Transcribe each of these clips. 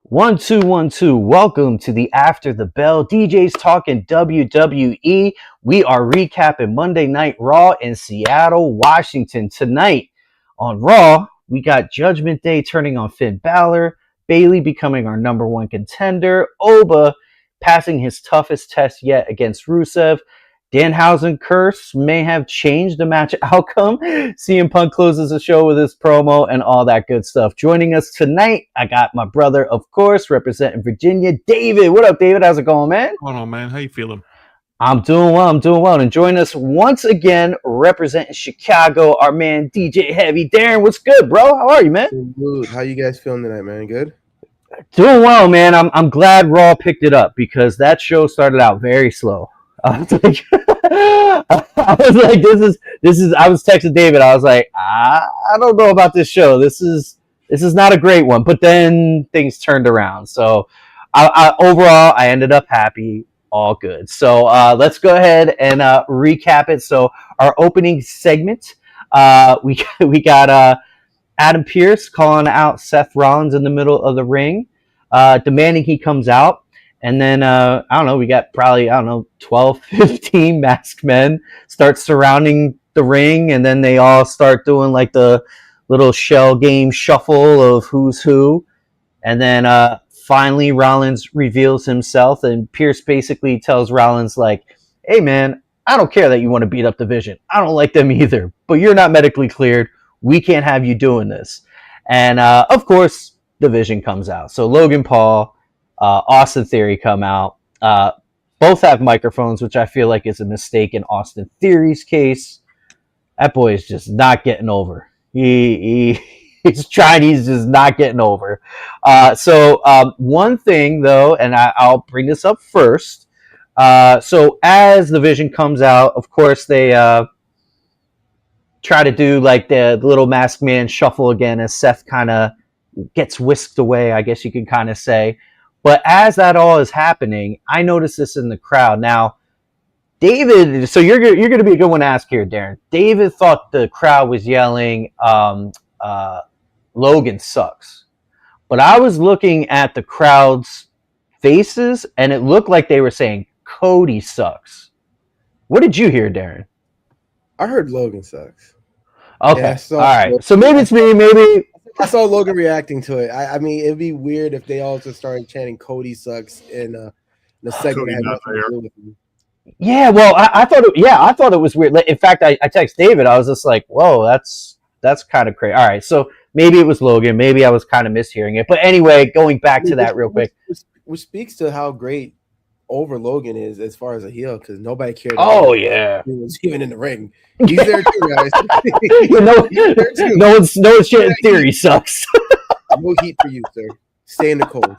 One, two, one, two. Welcome to the After the Bell DJs Talking WWE. We are recapping Monday Night RAW in Seattle, Washington. Tonight on RAW, we got Judgment Day turning on Finn Balor, Bayley becoming our number one contender, Oba passing his toughest test yet against Rusev. Danhausen curse may have changed the match outcome. CM Punk closes the show with his promo and all that good stuff. Joining us tonight, I got my brother, of course, representing Virginia, David. What up, David? How's it going, man? What's going on, man? How you feeling? I'm doing well. And join us once again, representing Chicago, our man DJ Heavy. Darren, what's good, bro? How are you, man? Good. How you guys feeling tonight, man? Good? Doing well, man. I'm glad Raw picked it up because that show started out very slow. I was like, I was texting David. I was like, I don't know about this show. This is not a great one. But then things turned around. So overall, I ended up happy. All good. So let's go ahead and recap it. So our opening segment, we got Adam Pearce calling out Seth Rollins in the middle of the ring, demanding he comes out. And then, I don't know, we got probably, 12, 15 masked men start surrounding the ring. And then they all start doing like the little shell game shuffle of who's who. And then finally Rollins reveals himself. And Pierce basically tells Rollins like, hey, man, I don't care that you want to beat up the Vision. I don't like them either. But you're not medically cleared. We can't have you doing this. And, of course, the Vision comes out. So Logan Paul... Austin Theory come out. Both have microphones, which I feel like is a mistake in Austin Theory's case. That boy is just not getting over. He's trying. He's just not getting over. So one thing, though, and I'll bring this up first. So as the Vision comes out, of course, they try to do like the little masked man shuffle again as Seth kind of gets whisked away, I guess you could kind of say. But as that all is happening, I noticed this in the crowd. Now, David, so you're going to be a good one to ask here, Darren. David thought the crowd was yelling, Logan sucks. But I was looking at the crowd's faces, and it looked like they were saying, Cody sucks. What did you hear, Darren? I heard Logan sucks. Okay, all right. So maybe it's me, maybe... I saw Logan reacting to it. I mean, it'd be weird if they all just started chanting "Cody sucks" in the segment. Yeah, well, I thought it was weird. In fact, I texted David. I was just like, "Whoa, that's kind of crazy." All right, so maybe it was Logan. Maybe I was kind of mishearing it. But anyway, going back to that real quick, which speaks to how great over Logan is as far as a heel, because nobody cared. Oh yeah, he was even in the ring. He's there too, guys. no one's shitting Theory sucks. No heat for you, sir. Stay in the cold.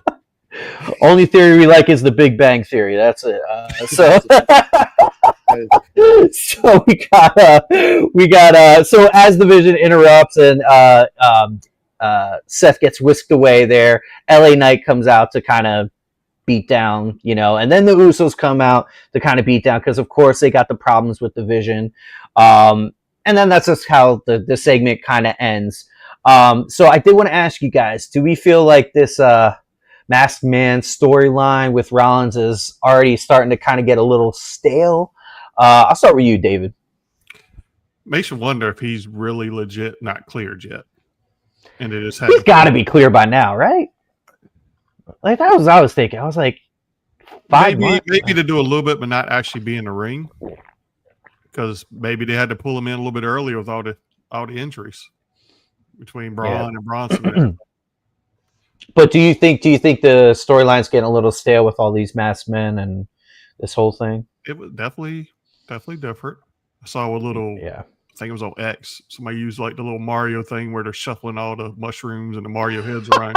Only theory we like is the Big Bang Theory. That's it. So we got so as the Vision interrupts and Seth gets whisked away there, LA Knight comes out to kind of beat down, and then the Usos come out to kind of beat down because, of course, they got the problems with the Vision. And then that's just how the segment kind of ends. So I did want to ask you guys, do we feel like this Masked Man storyline with Rollins is already starting to kind of get a little stale? I'll start with you, David. Makes you wonder if he's really legit not cleared yet. And it just he's got to be clear by now, right? Like that was I was thinking. I was like, 5 months. Maybe to do a little bit, but not actually be in the ring, because maybe they had to pull him in a little bit earlier with all the injuries between Braun and Bronson. But do you think the storyline's getting a little stale with all these masked men and this whole thing? It was definitely different. I saw a little. I think it was on X. Somebody used like the little Mario thing where they're shuffling all the mushrooms and the Mario heads around.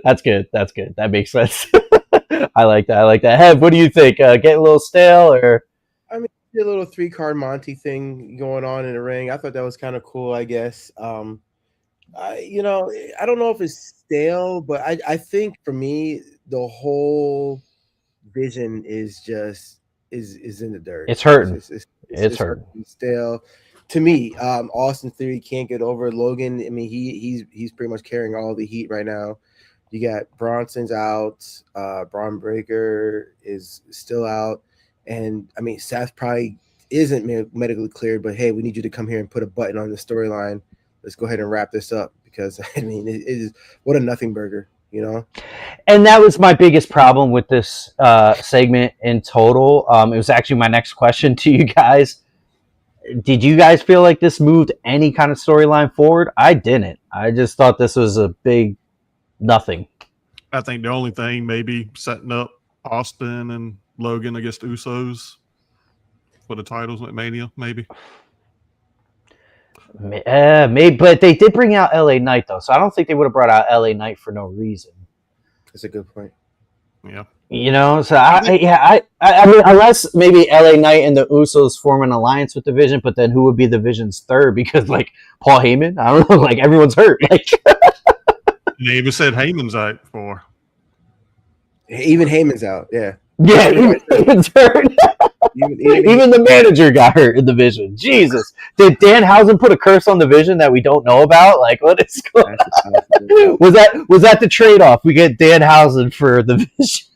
That's good. That makes sense. I like that. Hev, what do you think? Getting a little stale, or? I mean, a little 3-card Monty thing going on in the ring. I thought that was kind of cool, I guess. I don't know if it's stale, but I think for me, the whole Vision is just is in the dirt. It's hurting. It's hurting. It's stale. To me, Austin Theory can't get over Logan. I mean, he's pretty much carrying all the heat right now. You got Bronson's out, Braun Breaker is still out, and I mean Seth probably isn't medically cleared, but hey, we need you to come here and put a button on the storyline. Let's go ahead and wrap this up because I mean it is what a nothing burger, you know. And that was my biggest problem with this segment in total. It was actually my next question to you guys. Did you guys feel like this moved any kind of storyline forward? I didn't. I just thought this was a big nothing. I think the only thing maybe setting up Austin and Logan against Usos for the titles at Mania, maybe. Maybe, but they did bring out LA Knight though, so I don't think they would have brought out LA Knight for no reason. That's a good point. Yeah. You know, so I mean, unless maybe LA Knight and the Usos form an alliance with the Vision, but then who would be the Vision's third? Because like Paul Heyman, I don't know, like everyone's hurt. Like They even said Heyman's out for. Even Heyman's out. Yeah. Yeah, Heyman's hurt. Even the manager got hurt in the Vision. Jesus, did Danhausen put a curse on the Vision that we don't know about? Like, what is going on? Was that the trade off? We get Danhausen for the Vision.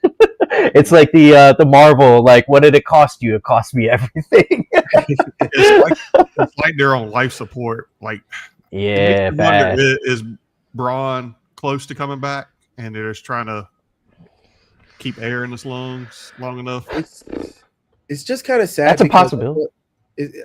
It's like the Marvel. Like, what did it cost you? It cost me everything. It's like they're on life support. Like, yeah, bad. Is Braun close to coming back? And they're just trying to keep air in his lungs long enough. It's just kind of sad. That's a possibility.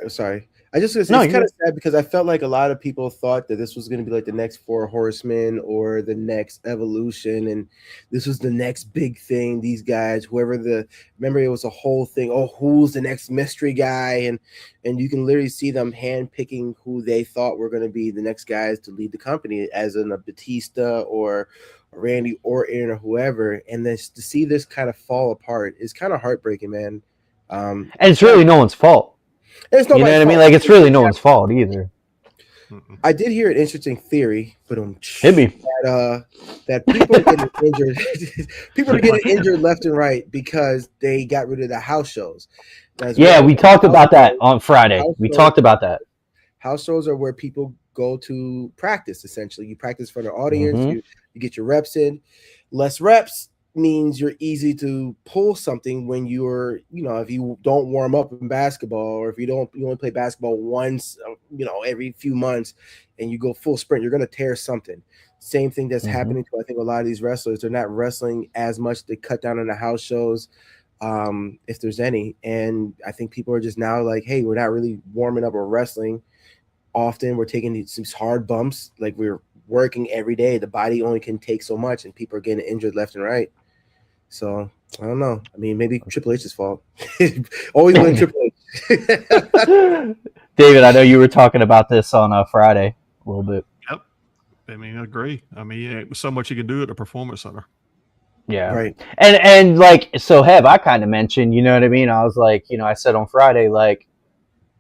Sorry. I just it's kind of sad because I felt like a lot of people thought that this was going to be like the next Four Horsemen or the next Evolution, and this was the next big thing. These guys, remember it was a whole thing. Oh, who's the next mystery guy? And you can literally see them handpicking who they thought were going to be the next guys to lead the company, as in a Batista or Randy Orton or whoever. And then to see this kind of fall apart is kind of heartbreaking, man. And it's really no one's fault. It's you know what I mean? Like, it's really no one's fault either. I did hear an interesting theory, but hit me. That people are getting injured. People are getting injured left and right because they got rid of the house shows. We talked about that on Friday. We talked about that. House shows are where people go to practice. Essentially, you practice for the audience. You get your reps in. Less reps means you're easy to pull something when you're, if you don't warm up in basketball, or if you only play basketball once, every few months, and you go full sprint, you're going to tear something. Same thing that's happening to, I think, a lot of these wrestlers. They're not wrestling as much. They cut down on the house shows, if there's any. And I think people are just now like, hey, we're not really warming up or wrestling often. We're taking these hard bumps. Like, we're working every day. The body only can take so much, and people are getting injured left and right. So I don't know. I mean, maybe Triple H's fault. Always blame Triple H. David, I know you were talking about this on Friday a little bit. Yep. I mean, I agree. I mean, so much you can do at the Performance Center. Yeah. Right. And like, so I kind of mentioned, you know what I mean? I was like, I said on Friday, like,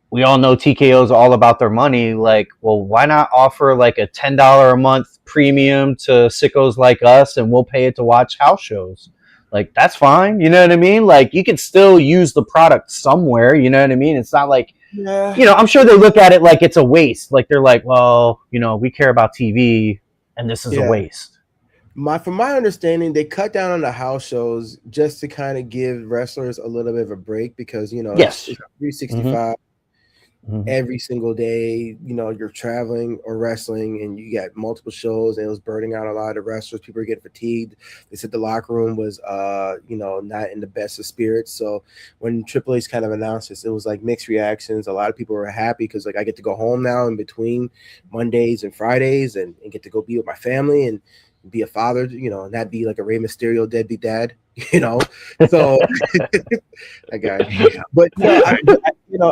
we all know TKO's all about their money. Like, well, why not offer like a $10 a month premium to sickos like us, and we'll pay it to watch house shows? Like, that's fine. You know what I mean? Like, you can still use the product somewhere. You know what I mean? It's not like, I'm sure they look at it like it's a waste. Like, they're like, well, we care about TV, and this is a waste. From my understanding, they cut down on the house shows just to kind of give wrestlers a little bit of a break because, it's 365 every single day. You're traveling or wrestling, and you got multiple shows, and it was burning out a lot of wrestlers. People are getting fatigued. They said the locker room was, not in the best of spirits. So when Triple H kind of announced this, it was like mixed reactions. A lot of people were happy because, like, I get to go home now in between Mondays and Fridays and get to go be with my family and be a father, and not be like a Rey Mysterio deadbeat dad, So that guy. But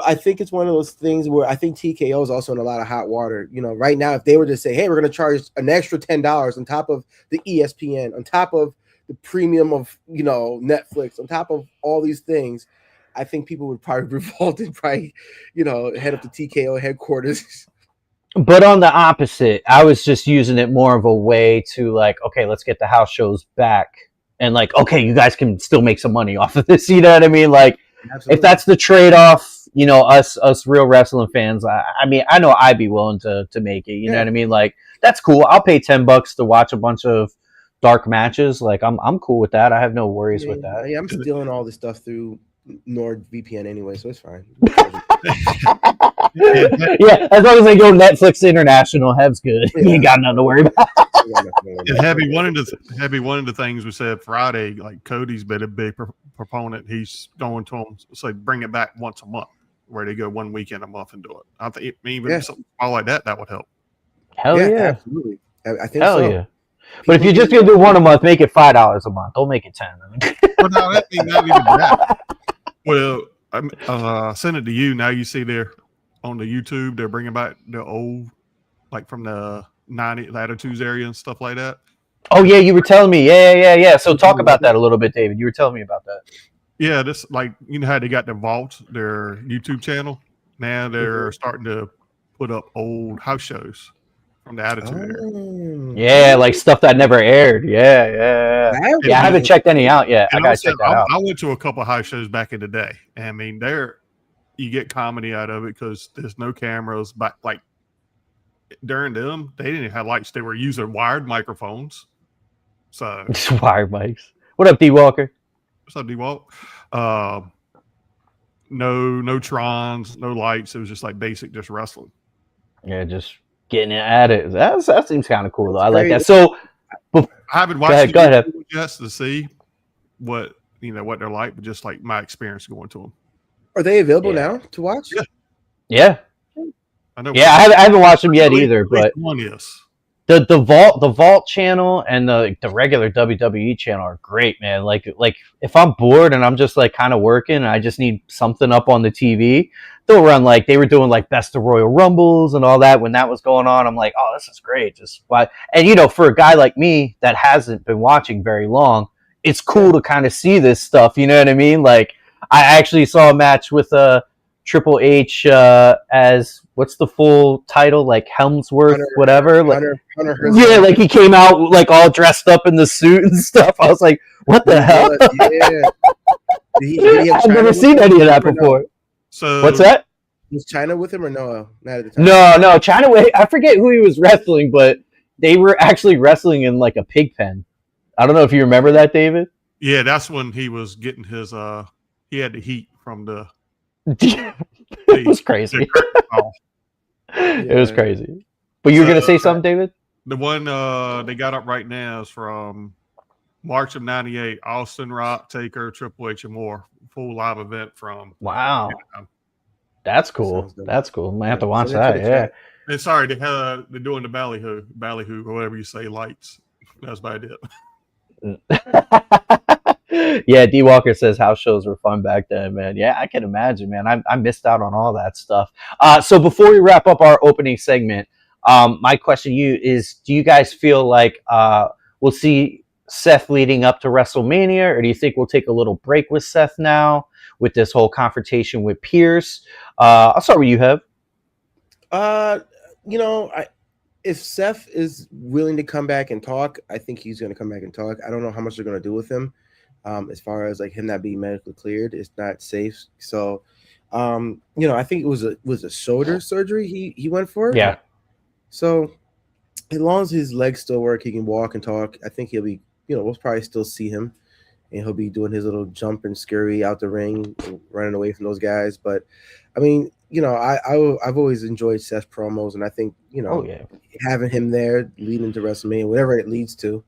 I think it's one of those things where I think TKO is also in a lot of hot water. Right now, if they were to say, hey, we're going to charge an extra $10 on top of the ESPN, on top of the premium of Netflix, on top of all these things, I think people would probably revolt and probably head up to TKO headquarters. But on the opposite, I was just using it more of a way to like, okay, let's get the house shows back. And like, okay, you guys can still make some money off of this. You know what I mean? Like, absolutely. If that's the trade-off, us real wrestling fans, I mean, I know I'd be willing to make it. You know what I mean? Like, that's cool. I'll pay $10 to watch a bunch of dark matches, like I'm cool with that. I have no worries with that. Yeah, I'm stealing all this stuff through NordVPN anyway, so it's fine. Yeah, as long as they go Netflix International, Hev's good. Yeah. You ain't got nothing to worry about. And Heavy, one of the things we said Friday, like Cody's been a big proponent. He's going to them, say bring it back once a month, where they go 1 weekend a month and do it. I think even something like that would help. Hell yeah, absolutely. I think hell so. Yeah. But if you're just gonna do one a month, make it $5 a month. Don't make it 10. Well, no, not even that. Well, I sent it to you. Now you see there on the YouTube, they're bringing back the old, like from the 90 Latitudes area and stuff like that. Oh yeah, you were telling me. Yeah. So talk about that a little bit, David. You were telling me about that. Yeah, this, like, you know how they got the Vault, their YouTube channel. Now they're starting to put up old house shows from the Attitude Era. Yeah, like stuff that never aired. Yeah. I haven't checked any out yet. I gotta check that out. I went to a couple of house shows back in the day. And I mean, you get comedy out of it because there's no cameras. But like during them, they didn't have lights. They were using wired microphones. So wired mics. What up, D Walker? What's up, D Walk? No Trons, no lights. It was just like basic, just wrestling. Yeah, just getting at it. That seems kind of cool though. I like that. So I haven't watched go ahead. Just to see what they're like, but just like my experience going to them. Are they available now to watch? Yeah. I know. Yeah, I haven't watched them yet either, but one is. The Vault channel and the regular WWE channel are great, man. Like if I'm bored and I'm just like kind of working and I just need something up on the TV, they'll run, like they were doing like Best of Royal Rumbles and all that when that was going on. I'm like, oh, this is great. Just why? And for a guy like me that hasn't been watching very long, it's cool to kind of see this stuff. You know what I mean? Like I actually saw a match with Triple H as what's the full title, like Helmsworth, whatever. Hunter yeah, like he came out like all dressed up in the suit and stuff. I was like, what the hell? Yeah. I've never seen any of that before. So what's that? Was China with him or no? Not at the time. No, China. I forget who he was wrestling, but they were actually wrestling in like a pig pen. I don't know if you remember that, David. Yeah, that's when he was getting his. He had the heat from the. It was crazy. It was crazy. But you were gonna say something, David? The one they got up right now is from March of '98. Austin, Rock, Taker, Triple H, and more. Full live event from. Wow, that's cool. That's cool. Might have to watch that. Yeah. And sorry, they're doing the ballyhoo, or whatever you say, lights. That's about it. Yeah, D Walker says house shows were fun back then, man. Yeah, I can imagine, man. I missed out on all that stuff. So before we wrap up our opening segment, my question to you is: do you guys feel like we'll see Seth leading up to WrestleMania, or do you think we'll take a little break with Seth now with this whole confrontation with Pierce? I'll start with you, Hev. If Seth is willing to come back and talk, I think he's going to come back and talk. I don't know how much they're going to do with him. As far as like him not being medically cleared, it's not safe. So, I think it was a shoulder surgery he went for. Yeah. So, as long as his legs still work, he can walk and talk. I think he'll be, we'll probably still see him, and he'll be doing his little jump and scurry out the ring, and running away from those guys. But, I mean, I've always enjoyed Seth's promos, and I think having him there leading to WrestleMania, whatever it leads to.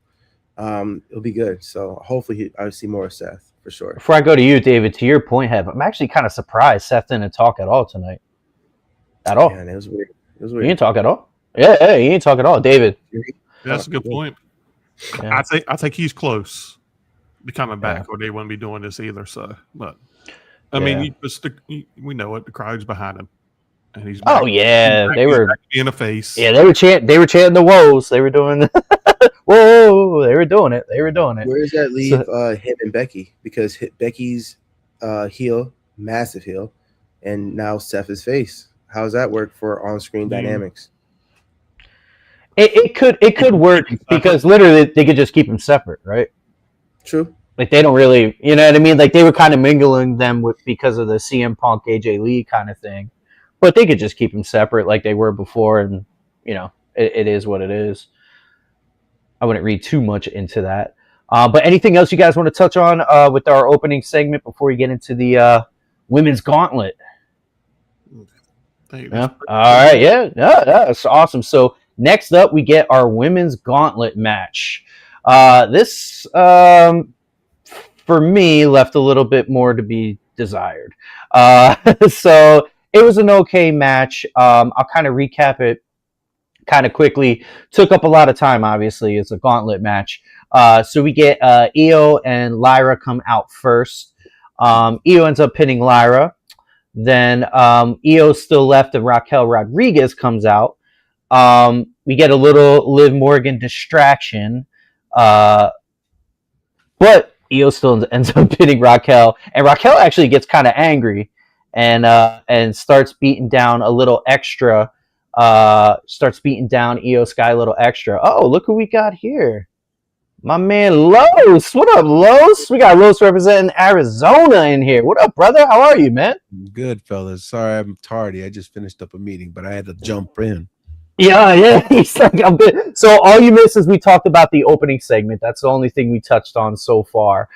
It'll be good. So hopefully I'll see more of Seth for sure. Before I go to you, David, to your point, I'm actually kind of surprised Seth didn't talk at all tonight. At all. Man, it was weird. He didn't talk at all. Yeah, he didn't talk at all. David. That's a good point. Yeah. I think he's close to coming back, or they wouldn't be doing this either. So, but I mean, we know it. The crowd's behind him, and he's back. They were in the face. Yeah, they were chanting the woes. They were doing. Whoa! They were doing it. Where does that leave him and Becky? Because Becky's heel, massive heel, and now Seth is face. How does that work for on-screen dynamics? It could work because literally they could just keep them separate, right? True. Like they don't really, you know what I mean? Like they were kind of mingling them because of the CM Punk AJ Lee kind of thing, but they could just keep them separate like they were before, and it is what it is. I wouldn't read too much into that. But anything else you guys want to touch on with our opening segment before we get into the women's gauntlet? Yeah. All right. Yeah. That's awesome. So next up, we get our women's gauntlet match. This, for me, left a little bit more to be desired. So it was an okay match. I'll kind of recap it kind of quickly. Took up a lot of time, obviously. It's a gauntlet match. So we get Io and Lyra come out first. Io ends up pinning Lyra. Then Io's still left and Raquel Rodriguez comes out. We get a little Liv Morgan distraction. But Io still ends up pinning Raquel. And Raquel actually gets kind of angry and starts beating down a little extra. Starts beating down Io Sky a little extra. Oh, look who we got here. My man Los. What up, Los? We got Los representing Arizona in here. What up, brother? How are you, man? Good, fellas. Sorry I'm tardy. I just finished up a meeting, but I had to jump in. Yeah. He's like, I'm good. So all you missed is we talked about the opening segment. That's the only thing we touched on so far.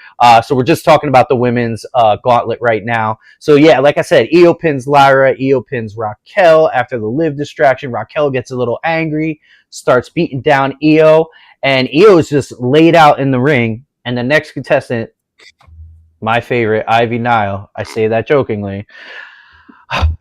So we're just talking about the women's gauntlet right now. So yeah, like I said, Io pins Lyra. Io pins Raquel after the Liv distraction. Raquel gets a little angry, starts beating down Io. And Io is just laid out in the ring. And the next contestant, my favorite, Ivy Nile. I say that jokingly.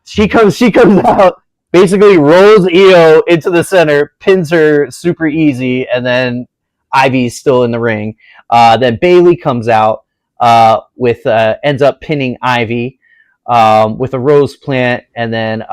She comes out, basically rolls Io into the center, pins her super easy, and then Ivy's still in the ring. Then Bayley comes out ends up pinning Ivy with a rose plant, and then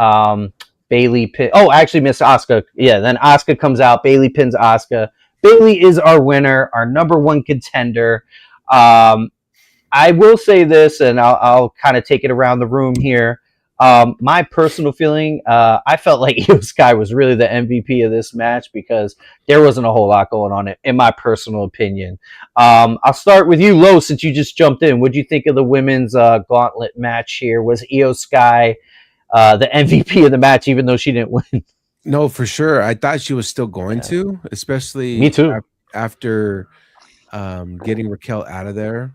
Bayley actually missed Asuka. Yeah, then Asuka comes out. Bayley pins Asuka. Bayley is our winner, our number one contender. I will say this, and I'll kind of take it around the room here. My personal feeling, I felt like Io Sky was really the MVP of this match because there wasn't a whole lot going on in my personal opinion. I'll start with you, Lo, since you just jumped in. What do you think of the women's gauntlet match here? Was Io Sky the MVP of the match, even though she didn't win? No, for sure. I thought she was still going to, especially me too. After getting Raquel out of there.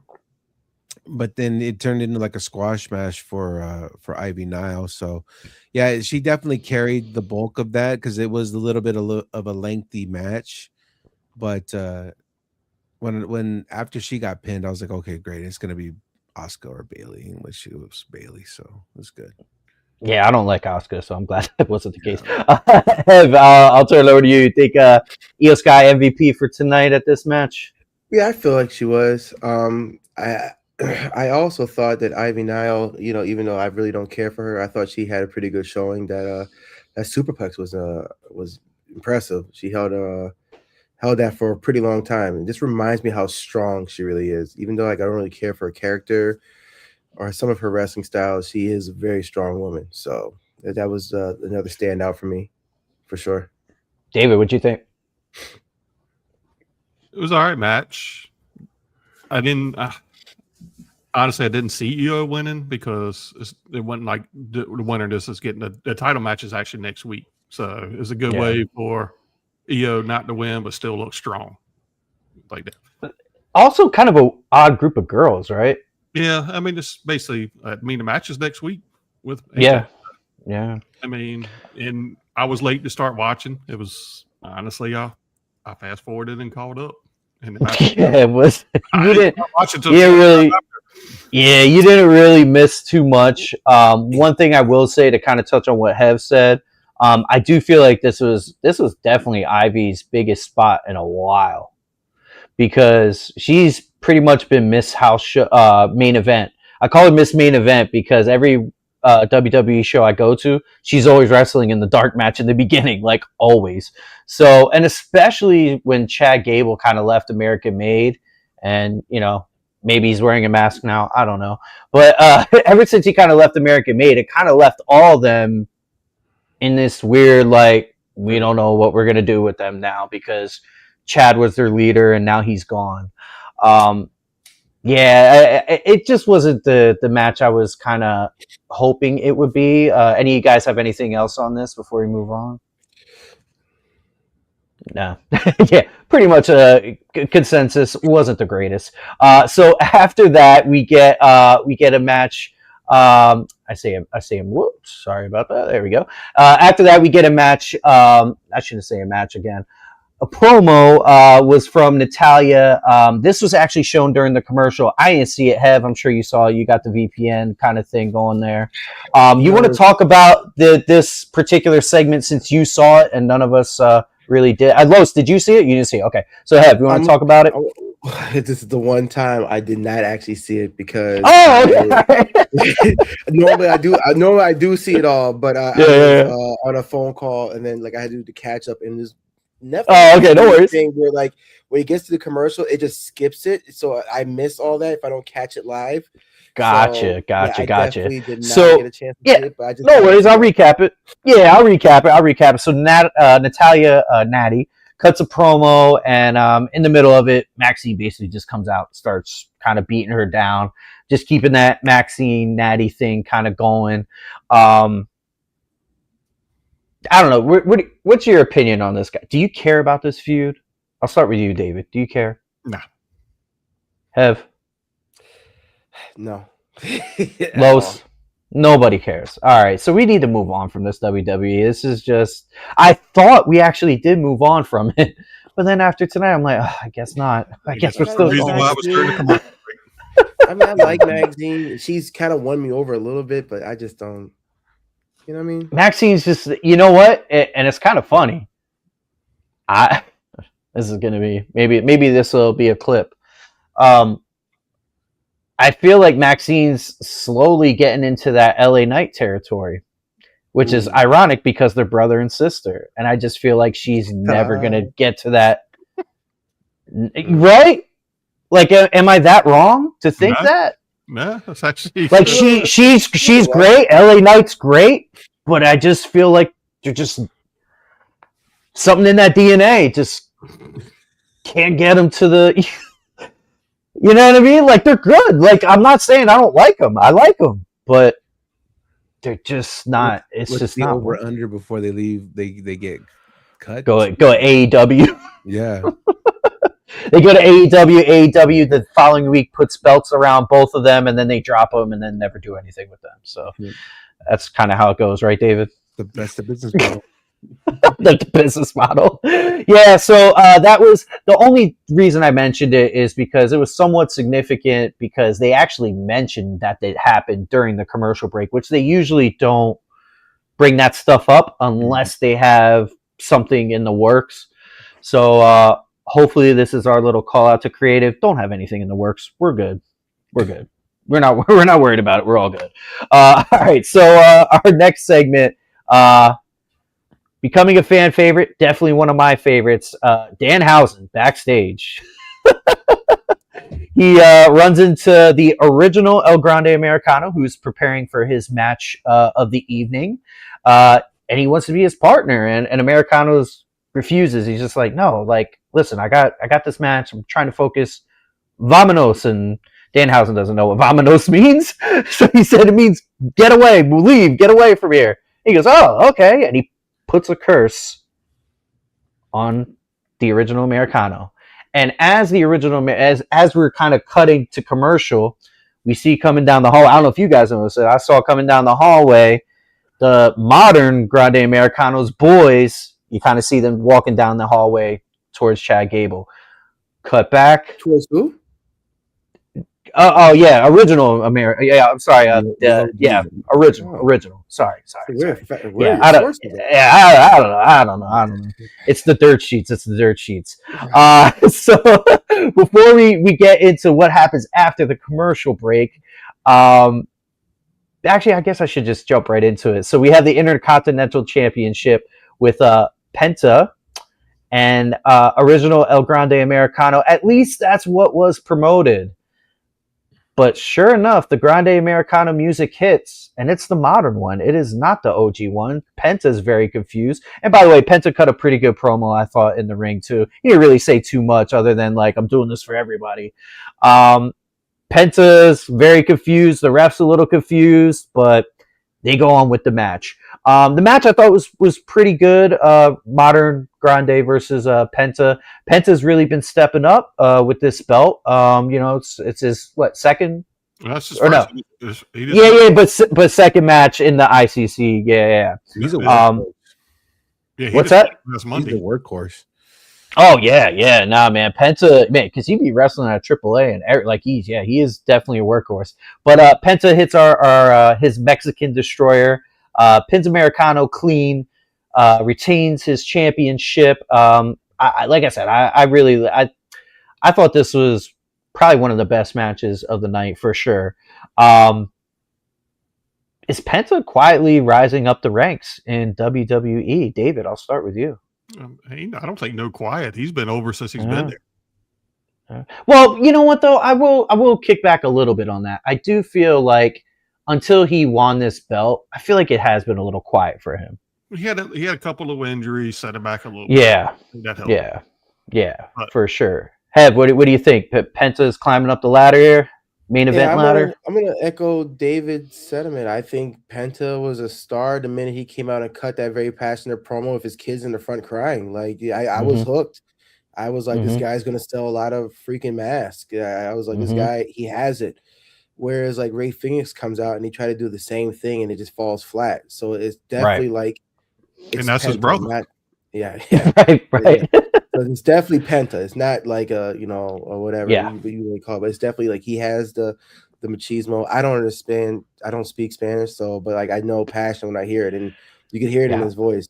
But then it turned into like a squash match for Ivy Nile. So yeah, she definitely carried the bulk of that because it was a little bit of a lengthy match. But when after she got pinned, I was like, okay, great, it's gonna be Asuka or Bayley, which it was Bayley, so it was good. Yeah, I don't like Asuka, so I'm glad that wasn't the case. Hev, I'll turn it over to you. You think Io Sky MVP for tonight at this match? Yeah, I feel like she was. I also thought that Ivy Nile, even though I really don't care for her, I thought she had a pretty good showing. That superplex was impressive. She held that for a pretty long time. It just reminds me how strong she really is. Even though I don't really care for her character or some of her wrestling styles, she is a very strong woman. So that was another standout for me, for sure. David, what'd you think? It was all right match. I didn't. Honestly, I didn't see Io winning because it wasn't like the winner just is getting the title match is actually next week. So it's a good way for Io not to win, but still look strong like that. Also kind of an odd group of girls, right? Yeah. I mean, it's basically, the match is next week with. Yeah. I mean, and I was late to start watching. It was honestly, I fast forwarded and caught up. And it was. You didn't watch it. You didn't really miss too much. One thing I will say to kind of touch on what Hev said, I do feel like this was definitely Ivy's biggest spot in a while because she's pretty much been Miss House main event. I call her Miss Main Event because every WWE show I go to, she's always wrestling in the dark match in the beginning, like always. So, and especially when Chad Gable kind of left American Made, and maybe he's wearing a mask now, I don't know. But ever since he kind of left American Made, it kind of left all of them in this weird, like, we don't know what we're gonna do with them now because Chad was their leader and now he's gone. It just wasn't the match I was kind of hoping it would be. Any of you guys have anything else on this before we move on? No. Yeah, pretty much consensus wasn't the greatest. So after that, we get a match. I say whoops, sorry about that. There we go. After that, we get a match. I shouldn't say a match again. A promo was from Natalia. This was actually shown during the commercial. I didn't see it. Hev, I'm sure you saw it. You got the VPN kind of thing going there. You want to talk about this particular segment since you saw it and none of us really did. Los, did you see it? You didn't see it. Okay. So Hev, you want to talk about it? This is the one time I did not actually see it because normally I do see it all, but I was on a phone call and then like I had to do the catch up and this Netflix okay, no worries. Thing where like when it gets to the commercial, it just skips it, so I miss all that if I don't catch it live. Gotcha. I definitely did not get a chance to see it, but I just no worries. I'll recap it. Yeah, I'll recap it. So Natalia Natty cuts a promo, and in the middle of it, Maxine basically just comes out, starts kind of beating her down, just keeping that Maxine Natty thing kind of going. I don't know. What's your opinion on this guy? Do you care about this feud? I'll start with you, David. Do you care? No. Hev? No. Los? Nobody cares. All right, so we need to move on from this WWE. This is just... I thought we actually did move on from it, but then after tonight, I'm like, I guess not. I guess we're still going. I mean, I like Maxine. She's kind of won me over a little bit, but I just don't... You know what I mean? Maxine's just, you know what? And it's kind of funny. This is going to be, maybe this will be a clip. I feel like Maxine's slowly getting into that LA Knight territory, which is ironic because they're brother and sister. And I just feel like she's never going to get to that. Right? Like, am I that wrong to think that? No, that's actually like she's great. LA Knight's great, but I just feel like they're just something in that DNA just can't get them to the. You know what I mean? Like they're good. Like I'm not saying I don't like them. I like them, but they're just not. It's just not over under before they leave. They get cut. Go AEW. Yeah. They go to AEW the following week puts belts around both of them, and then they drop them and then never do anything with them. So that's kind of how it goes, right, David? That's the business model. The business model. Yeah, so that was the only reason I mentioned it is because it was somewhat significant because they actually mentioned that it happened during the commercial break, which they usually don't bring that stuff up unless they have something in the works. So hopefully this is our little call out to creative. Don't have anything in the works. We're good. We're not worried about it. We're all good. All right. So our next segment, becoming a fan favorite, definitely one of my favorites. Danhausen backstage. He runs into the original El Grande Americano, who's preparing for his match of the evening, and he wants to be his partner. And Americano's refuses. He's just like, no, like, listen, I got this match. I'm trying to focus. Vamonos. And Danhausen doesn't know what vamonos means. So he said it means get away, leave, get away from here. He goes, oh, okay. And he puts a curse on the original Americano. And as the original, as we're kind of cutting to commercial, we see coming down the hall. I don't know if you guys noticed it. I saw coming down the hallway, the modern Grande Americanos boys. You kind of see them walking down the hallway towards Chad Gable. Cut back. Towards who? Oh yeah, original America. Yeah, I'm sorry. Original. Sorry. I don't know. It's the dirt sheets. So before we get into what happens after the commercial break, actually, I guess I should just jump right into it. So we have the Intercontinental Championship with Penta and original El Grande Americano. At least that's what was promoted. But sure enough, the Grande Americano music hits, and it's the modern one. It is not the OG one. Penta's very confused. And by the way, Penta cut a pretty good promo, I thought, in the ring, too. He didn't really say too much other than, like, I'm doing this for everybody. Penta's very confused. The ref's a little confused, but they go on with the match. The match I thought was pretty good. Modern Grande versus Penta. Penta's really been stepping up with this belt. It's his second. That's his or first. No. Yeah, but second match in the ICC. Yeah. He's a what's that? He's the workhorse. Oh yeah. Nah, man, Penta, man, because he'd be wrestling at AAA and he is definitely a workhorse. But Penta hits our his Mexican destroyer, pins Americano clean, retains his championship. Like I said, I thought this was probably one of the best matches of the night for sure. Is Penta quietly rising up the ranks in WWE? David, I'll start with you. I don't think no quiet. He's been over since he's been there. Well, you know what though? I will kick back a little bit on that. I do feel like until he won this belt, I feel like it has been a little quiet for him. He had a couple of injuries, set him back a little bit. That helped. Yeah, for sure. Hev, what do you think? Penta's climbing up the ladder here? Main event ladder? I'm gonna echo David's sentiment. I think Penta was a star the minute he came out and cut that very passionate promo of his kids in the front crying. Like I was hooked. I was like, this guy's gonna sell a lot of freaking masks. I was like, this guy, he has it. Whereas like Ray Phoenix comes out and he tried to do the same thing and it just falls flat. So it's definitely like, and that's Penta, his brother. Yeah. right. So it's definitely Penta. It's not like or whatever you would call it, but it's definitely like he has the machismo. I don't understand. I don't speak Spanish, but like I know passion when I hear it, and you can hear it in his voice,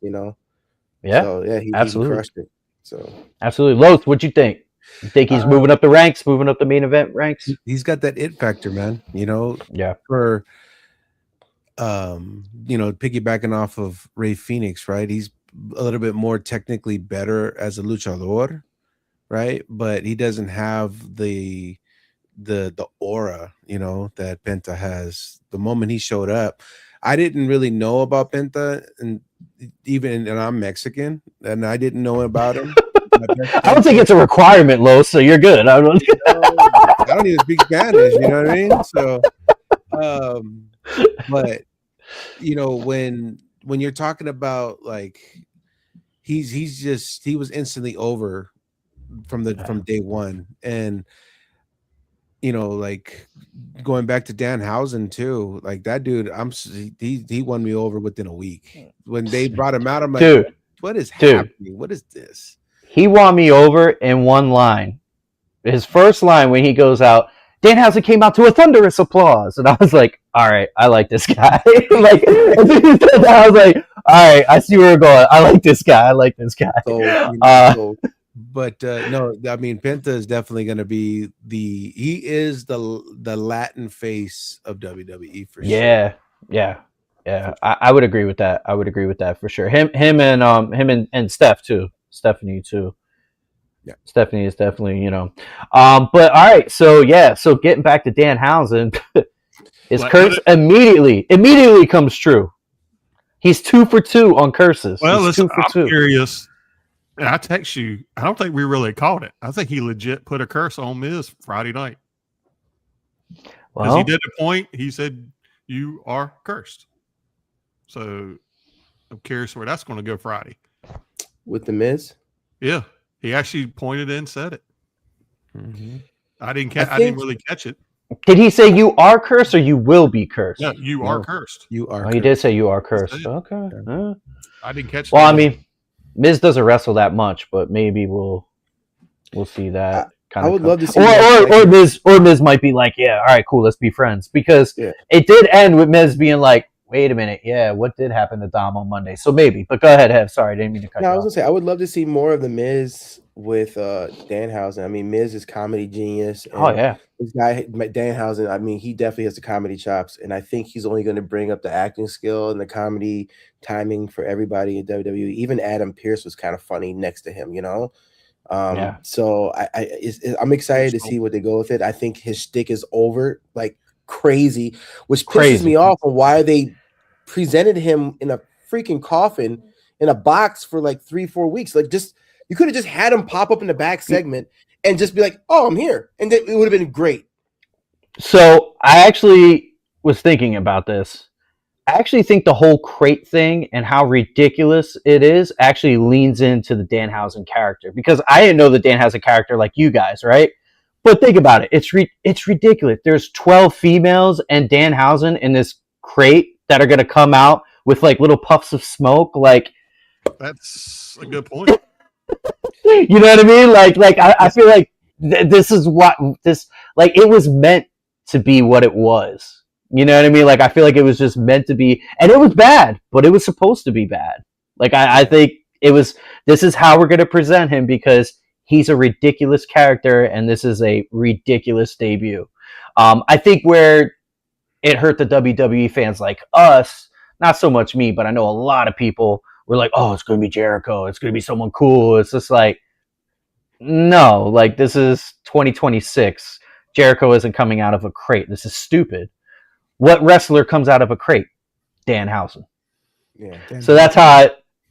Yeah. So he crushed it. So absolutely, Loth. What'd you think? You think he's moving up the ranks, moving up the main event ranks? He's got that it factor, man. For piggybacking off of Ray Phoenix, right? He's a little bit more technically better as a luchador, right? But he doesn't have the aura, that Penta has. The moment he showed up, I didn't really know about Penta, and I'm Mexican, and I didn't know about him. I don't think it's a requirement, Lo. So you're good. I don't even speak Spanish. You know what I mean? So, but when you're talking about like he was instantly over from day one, and like going back to Danhausen too, like that dude, he won me over within a week. When they brought him out, I'm like, dude, what is happening? What is this? He won me over in one line. His first line when he goes out, Danhausen came out to a thunderous applause, and I was like, all right, I like this guy. Like, I was like, all right, I see where we're going. I like this guy. But no, I mean, Penta is definitely going to be he is the Latin face of WWE for sure. Yeah. I would agree with that. I would agree with that for sure. Him and Steph too. Stephanie too. Yeah, Stephanie is definitely, but all right, so getting back to Danhausen, his curse immediately comes true. He's 2 for 2 on curses. Well, listen, I'm curious. I text you. I don't think we really caught it. I think he legit put a curse on Miz Friday night. Because he did a point. He said, "You are cursed." So I'm curious where that's going to go Friday. With the Miz? Yeah. He actually pointed and said it. Mm-hmm. I didn't really catch it. Did he say you are cursed or you will be cursed? Yeah, you are cursed. You are. He did say you are cursed. Okay. I didn't catch. Well, I mean, Miz doesn't wrestle that much, but maybe we'll see that. I would love to see. Or Miz might be like, yeah, all right, cool, let's be friends, because it did end with Miz being like, wait a minute, what did happen to Dom on Monday? So maybe, but go ahead, Hev. Sorry, I didn't mean to cut you off. I was gonna say I would love to see more of the Miz with Danhausen. I mean, Miz is comedy genius. And this guy Danhausen, I mean, he definitely has the comedy chops, and I think he's only going to bring up the acting skill and the comedy timing for everybody in WWE. Even Adam Pearce was kind of funny next to him, So I'm excited to see what they go with it. I think his shtick is over like crazy, which pisses me off on why they presented him in a freaking coffin in a box for like 3-4 weeks. Like, just you could have just had him pop up in the back segment and just be like, "Oh, I'm here," and it would have been great. So I actually was thinking about this. actually think the whole crate thing and how ridiculous it is actually leans into the Danhausen character, because I didn't know the Danhausen character like you guys, right? But think about it. It's ridiculous. There's 12 females and Danhausen in this crate that are going to come out with like little puffs of smoke. Like, that's a good point. You know what I mean? I feel like this is what this, like, it was meant to be what it was. You know what I mean? Like, I feel like it was just meant to be, and it was bad, but it was supposed to be bad. Like, I think it was, this is how we're going to present him, because he's a ridiculous character, and this is a ridiculous debut. I think where it hurt the WWE fans like us, not so much me, but I know a lot of people were like, oh, it's going to be Jericho. It's going to be someone cool. It's just like, no, like, this is 2026. Jericho isn't coming out of a crate. This is stupid. What wrestler comes out of a crate? Danhausen. Yeah. So that's how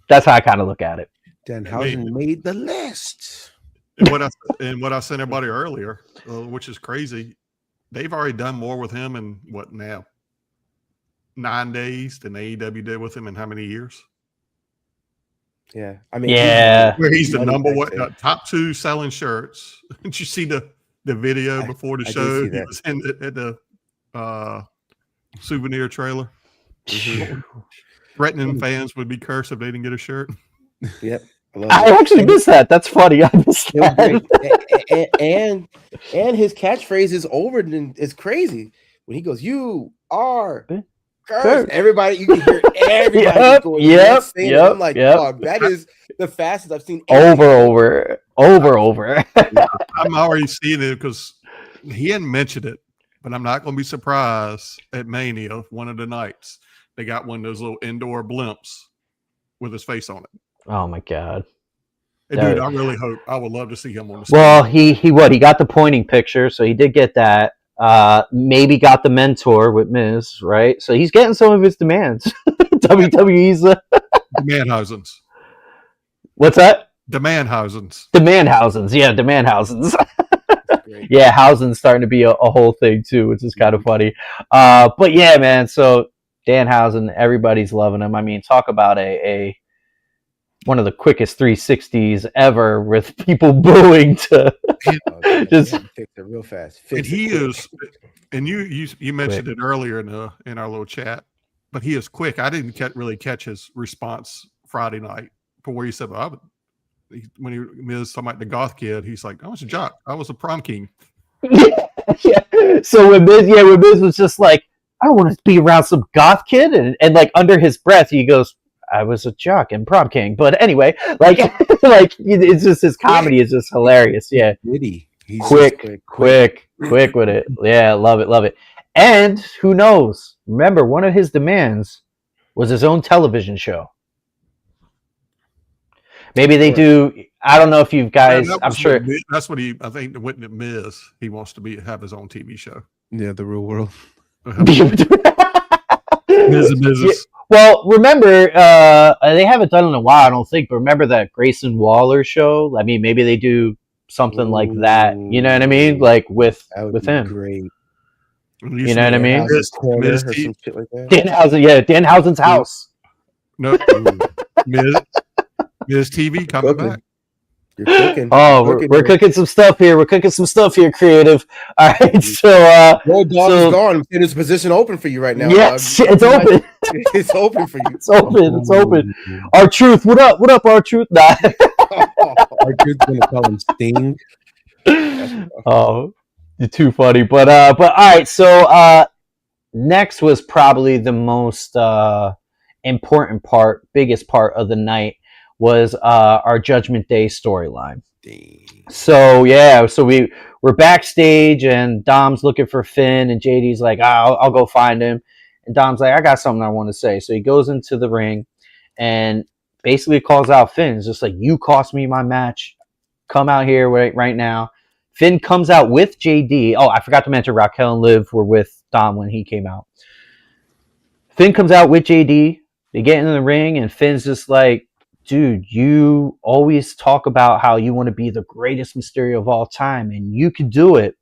I kind of look at it. Danhausen made the list. And what I sent everybody earlier, which is crazy, they've already done more with him in what now? 9 days than AEW did with him in how many years? Yeah, I mean, he's the number one, top 2 selling shirts. Did you see the video before the show? He was at the souvenir trailer. Mm-hmm. Threatening fans would be cursed if they didn't get a shirt. Yep. I actually missed that. That's funny. I missed that. and his catchphrase is over and it's crazy. When he goes, "You are cursed," everybody, you can hear everybody going. Yep. I'm like, dog, that is the fastest I've seen. Over. I'm already seeing it because he hadn't mentioned it, but I'm not going to be surprised at Mania, one of the nights, they got one of those little indoor blimps with his face on it. Oh my God. Hey, dude, I really hope, I would love to see him on the screen. Well, he got the pointing picture, so he did get that. Maybe got the mentor with Miz, right? So he's getting some of his demands. WWE's the Manhausens. What's that? The Manhausens. Yeah, the Manhausens. Yeah, Hausen's starting to be a whole thing too, which is kind of funny. But yeah, man. So Danhausen, everybody's loving him. I mean, talk about a one of the quickest 360s ever, with people booing to just fix it real fast. And he is, and you mentioned it earlier in our little chat, but he is quick. I didn't really catch his response Friday night for where he said, when he was talking about the goth kid, he's like, I was a jock. I was a prom king. Yeah. So when Miz was just like, I don't want to be around some goth kid, and like under his breath he goes, I was a jock and prom king. But anyway, like it's just, his comedy is just hilarious. Yeah. He's quick with it. Yeah, love it. And who knows? Remember, one of his demands was his own television show. Maybe they do. I don't know if you guys. I'm sure that's what I think. The Witness Miz, he wants to have his own TV show. Yeah, the real world. Miz and Mrs. Well, remember, they haven't done it in a while, I don't think. But remember that Grayson Waller show? I mean, maybe they do something like that. You know what I mean? Like with him. Great. You know what I mean? Miz or some shit like that. Danhausen's house. No, Miz TV coming back. You're cooking. Oh, we're cooking some stuff here. We're cooking some stuff here, creative. All right, so dog is gone. And his position open for you right now. Yes, it's open. It's open for you. It's open. Our Truth. What up, Our Truth? Nah. Our Truth's gonna call him Sting. Oh, you're too funny. But all right. So next was probably the most important part, biggest part of the night, was our Judgment Day storyline. So we're backstage, and Dom's looking for Finn, and JD's like, I'll go find him. And Dom's like, I got something I want to say. So he goes into the ring and basically calls out Finn. It's just like, you cost me my match. Come out here right now. Finn comes out with JD. Oh, I forgot to mention Raquel and Liv were with Dom when he came out. Finn comes out with JD. They get in the ring, and Finn's just like, dude, you always talk about how you want to be the greatest Mysterio of all time, and you could do it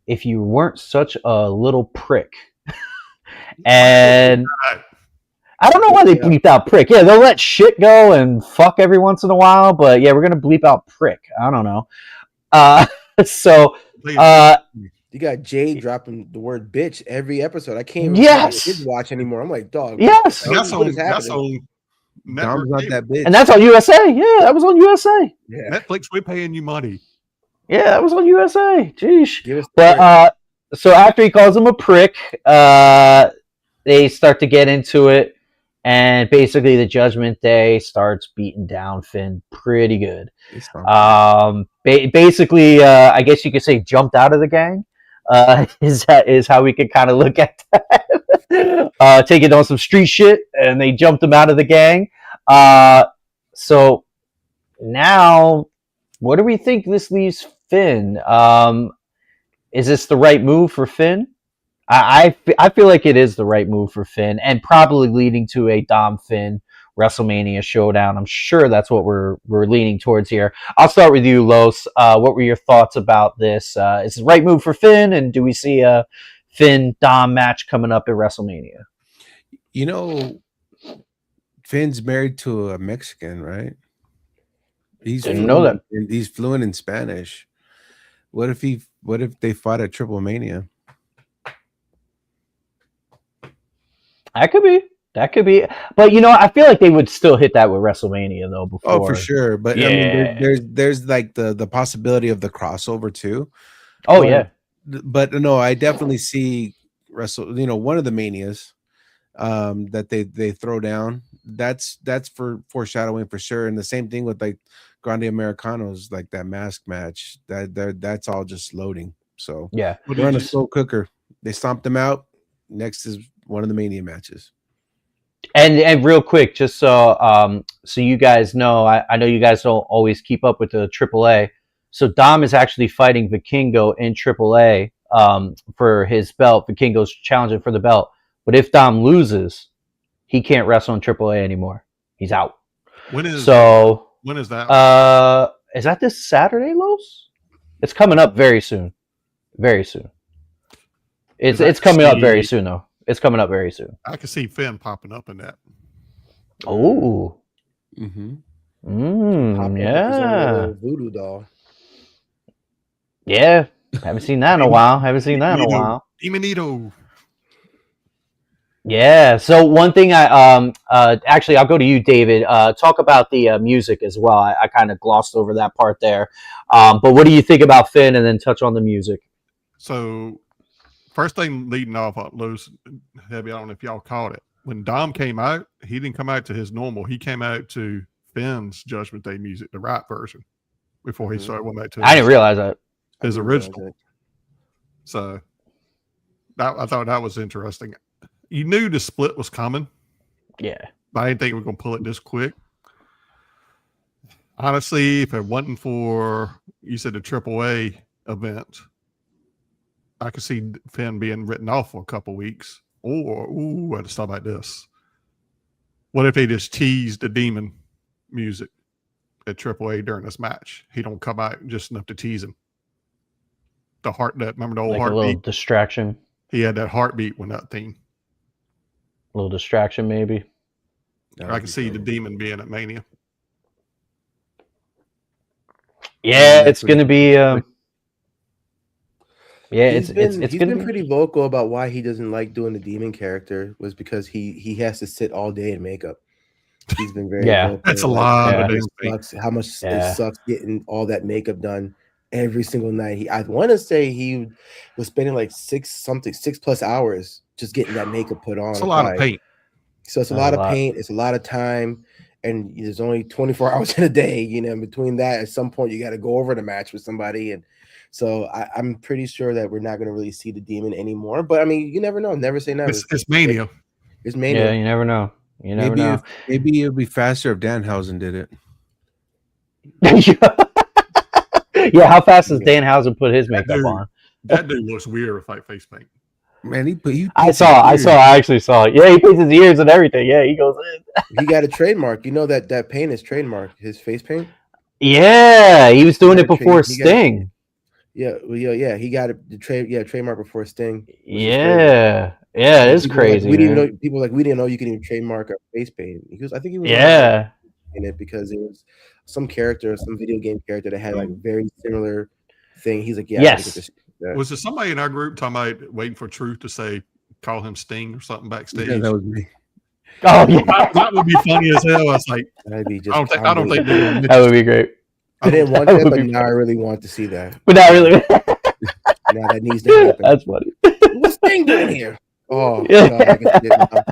if you weren't such a little prick. And I don't know why they bleep out prick. Yeah, they'll let shit go and fuck every once in a while, but yeah, we're gonna bleep out prick. I don't know. So you got Jay dropping the word bitch every episode. I can't even watch anymore. I'm like, dog. Yes, that's on Dom's not that bitch. And that's on USA. Yeah, that was on USA. Yeah. Netflix, we're paying you money. Yeah, that was on USA. Jeez. But so after he calls him a prick, they start to get into it, and basically the Judgment Day starts beating down Finn pretty good. Basically, I guess you could say jumped out of the gang. Is how we could kind of look at that. Taking on some street shit, and they jumped him out of the gang. So now, what do we think this leaves Finn? Is this the right move for Finn? I feel like it is the right move for Finn, and probably leading to a Dom Finn WrestleMania showdown. I'm sure that's what we're leaning towards here. I'll start with you, Los. What were your thoughts about this? Is it the right move for Finn, and do we see a Finn Dom match coming up at WrestleMania? You know, Finn's married to a Mexican, right? Didn't know that. He's fluent in Spanish. What if they fought at Triple Mania? That could be. But I feel like they would still hit that with WrestleMania though. Before. Oh, for sure. But yeah. I mean, there's like the possibility of the crossover too. Oh yeah. But no, I definitely see one of the manias that they throw down. That's for foreshadowing for sure. And the same thing with like Grande Americanos, like that mask match. That's all just loading. So yeah, we're on a slow cooker. They stomped them out. Next is one of the Mania matches. And real quick, just so you guys know, I know you guys don't always keep up with the AAA. So Dom is actually fighting Vikingo in AAA for his belt. Vikingo's challenging for the belt. But if Dom loses, he can't wrestle in AAA anymore. He's out. When is that? Is that this Saturday, Los? It's coming up very soon. Very soon. It's coming up very soon, though. It's coming up very soon. I can see Finn popping up in that. Oh. Yeah. Voodoo doll. Yeah. Haven't seen that in a while. Imanito. Yeah. So one thing actually I'll go to you, David. Talk about the music as well. I kind of glossed over that part there. But what do you think about Finn, and then touch on the music? So first thing leading off, Lou's Heavy, I don't know if y'all caught it. When Dom came out, he didn't come out to his normal. He came out to Finn's Judgment Day music, the right version, before he started went back to I didn't realize that. His original. So I thought that was interesting. You knew the split was coming. Yeah. But I didn't think we were going to pull it this quick. Honestly, if it wasn't for, you said, the AAA event, I could see Finn being written off for a couple weeks. Or, let's talk about this. What if they just teased the Demon music at AAA during this match? He don't come out just enough to tease him. Remember the old heartbeat? A little distraction. He had that heartbeat when that theme. A little distraction, maybe. I can see the Demon being at Mania. Yeah, it's going to be... he's been pretty vocal about why he doesn't like doing the Demon character, was because he has to sit all day in makeup. He's been very vocal. That's a lot. How much it sucks getting all that makeup done every single night. I want to say he was spending like 6+ hours just getting that makeup put on. It's a lot of paint. So it's a lot of paint. It's a lot of time, and there's only 24 hours in a day. Between that, at some point you got to go over the match with somebody, and so I'm pretty sure that we're not going to really see the Demon anymore. But I mean, you never know. Never say never. It's Mania. It's Mania. Yeah, you never know. Maybe it would be faster if Danhausen did it. Yeah, how fast does Danhausen put his makeup on? That dude looks weird with like face paint. Man, I actually saw it. Yeah, he paints his ears and everything. Yeah, he goes in. He got a trademark. You know that paint is trademark. His face paint. Yeah, he was doing it before Sting. Yeah, he got the trademark before Sting. Yeah, Yeah, it is People were crazy. we didn't man. know. People were like we didn't know you could even trademark a face paint. I think he was Yeah. in it because it was some character, some video game character that had like very similar thing. He's like, yeah, I gotta get Yes. this. Was there somebody in our group talking about waiting for Truth to say, call him Sting or something backstage? Yeah, that was me. Oh yeah. That would be funny as hell. I was like, That'd be just. I don't think they're gonna mention That would be great. I didn't want That that, would but be now I really want to see that. But not really. Now that needs to happen. That's funny. What's Sting doing here? Oh, Yeah. God, I can see it now.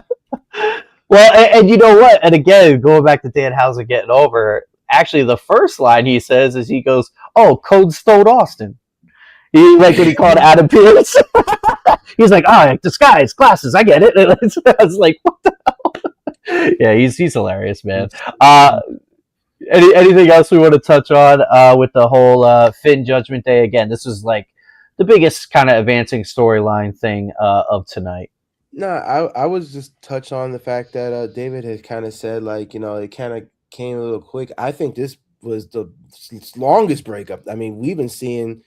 Well, and you know what? And again, going back to Danhausen getting over, actually, the first line he says is he goes, "Oh, Code Stone Austin." He like when he called Adam Pearce. He's like, "Oh, disguise, glasses, I get it." I was like, "What the hell?" Yeah, he's hilarious, man. Anything else we want to touch on with the whole Finn Judgment Day? Again, this was like the biggest kind of advancing storyline thing of tonight. No, I was just touch on the fact that David had kind of said like it kind of came a little quick. I think this was the longest breakup. I mean, we've been seeing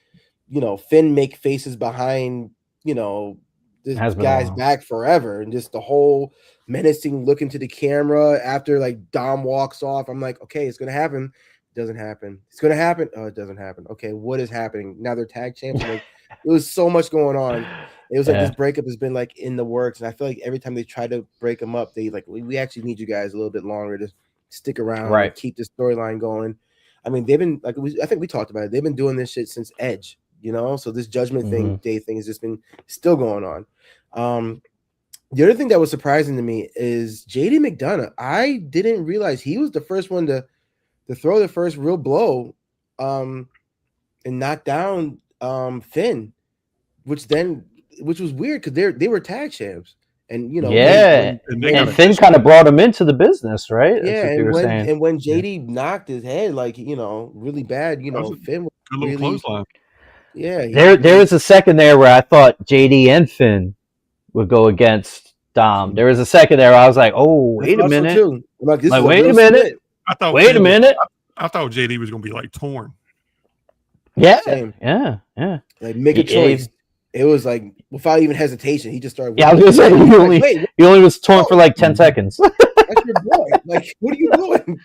Finn make faces behind this guy's back forever, and just the whole menacing look into the camera after like Dom walks off. I'm like, okay, it's gonna happen. It doesn't happen. It's gonna happen. Oh, it doesn't happen. Okay, what is happening now? They're tag champs. Like, it was so much going on. It was like this breakup has been like in the works, and I feel like every time they try to break them up, they like we actually need you guys a little bit longer to stick around and keep the storyline going. I mean, they've been like I think we talked about it. They've been doing this shit since Edge, So this Judgment Day thing has just been still going on. The other thing that was surprising to me is JD McDonough. I didn't realize he was the first one to throw the first real blow, and knock down Finn, which was weird because they were tag champs, and and Finn kind of brought him into the business, right? Yeah, and when JD knocked his head like really bad, Finn was a little clothesline. Yeah, there was a second there where I thought JD and Finn would go against Dom. There was a second there where I was like, "Oh, wait a minute! Like, wait a minute! Wait a minute! I thought JD was going to be like torn. Yeah, same. Yeah. Like make a choice. It was like without even hesitation, he just started. Yeah, I was gonna say he only was torn for like 10 seconds. That's your boy. Like, what are you doing?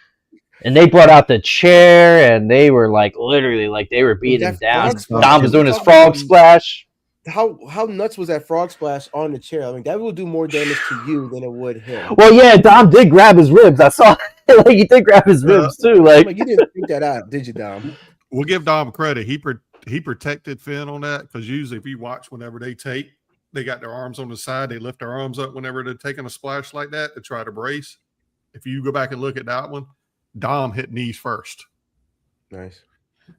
And they brought out the chair, and they were like literally like they were beating him down. Dom was doing his frog splash. How nuts was that frog splash on the chair? I mean, that will do more damage to you than it would him. Well, yeah, Dom did grab his ribs. I saw like he did grab his ribs too. Like you didn't think that out, did you, Dom? We'll give Dom credit. He protected Finn on that because usually if you watch whenever they take, they got their arms on the side. They lift their arms up whenever they're taking a splash like that to try to brace. If you go back and look at that one, Dom hit knees first. Nice.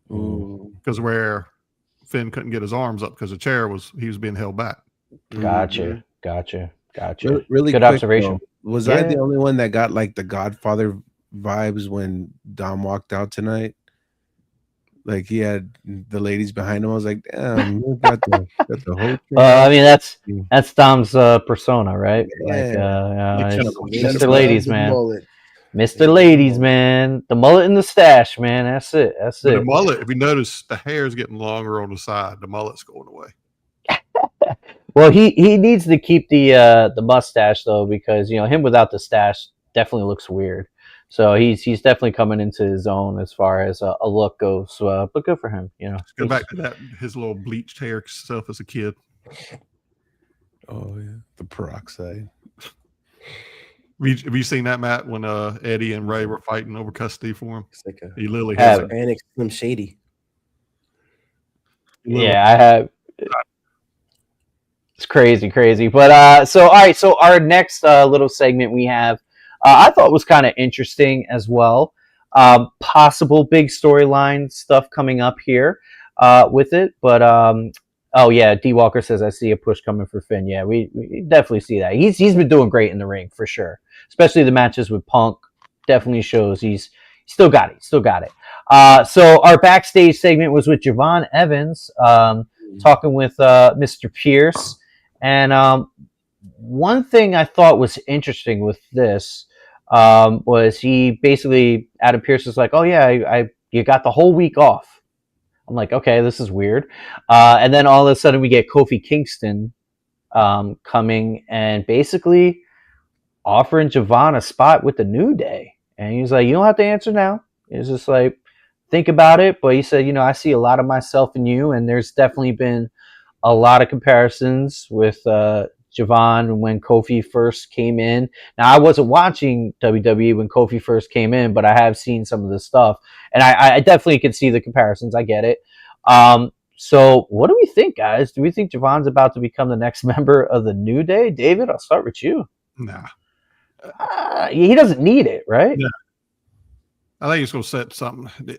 Because where Finn couldn't get his arms up because the chair he was being held back. Gotcha. Really good quick, observation. Though, was I the only one that got like the Godfather vibes when Dom walked out tonight? Like he had the ladies behind him. I was like, damn, you got the whole. I mean, that's Dom's persona, right? Yeah. Like, Mr. Ladies Man. Mr. Ladies Man, the mullet and the stash, man. That's it. The mullet, if you notice, the hair is getting longer on the side. The mullet's going away. Well, he needs to keep the mustache though, because him without the stash definitely looks weird. So he's definitely coming into his own as far as a look goes. But good for him. Let's go back to that his little bleached hair stuff as a kid. Oh yeah, the peroxide. Have you seen that, Matt, when Eddie and Ray were fighting over custody for him? Like he literally has it. And Slim Shady. Yeah, I have. It's crazy. But so all right, so our next little segment we have, I thought was kind of interesting as well. Possible big storyline stuff coming up here with it, but oh yeah, D Walker says I see a push coming for Finn. Yeah, we definitely see that. He's been doing great in the ring for sure, especially the matches with Punk. Definitely shows he's still got it. So our backstage segment was with Javon Evans, talking with Mr. Pierce, and one thing I thought was interesting with this was he basically Adam Pierce was like, "Oh yeah, you got the whole week off." I'm like, okay, this is weird. And then all of a sudden we get Kofi Kingston coming and basically offering Javon a spot with the New Day. And he's like, you don't have to answer now. He's just like, think about it. But he said, I see a lot of myself in you. And there's definitely been a lot of comparisons with Javon when Kofi first came in. Now, I wasn't watching WWE when Kofi first came in, but I have seen some of the stuff. And I definitely can see the comparisons. I get it. So what do we think, guys? Do we think Javon's about to become the next member of the New Day? David, I'll start with you. Nah. He doesn't need it, right? Yeah. I think it's going to set something.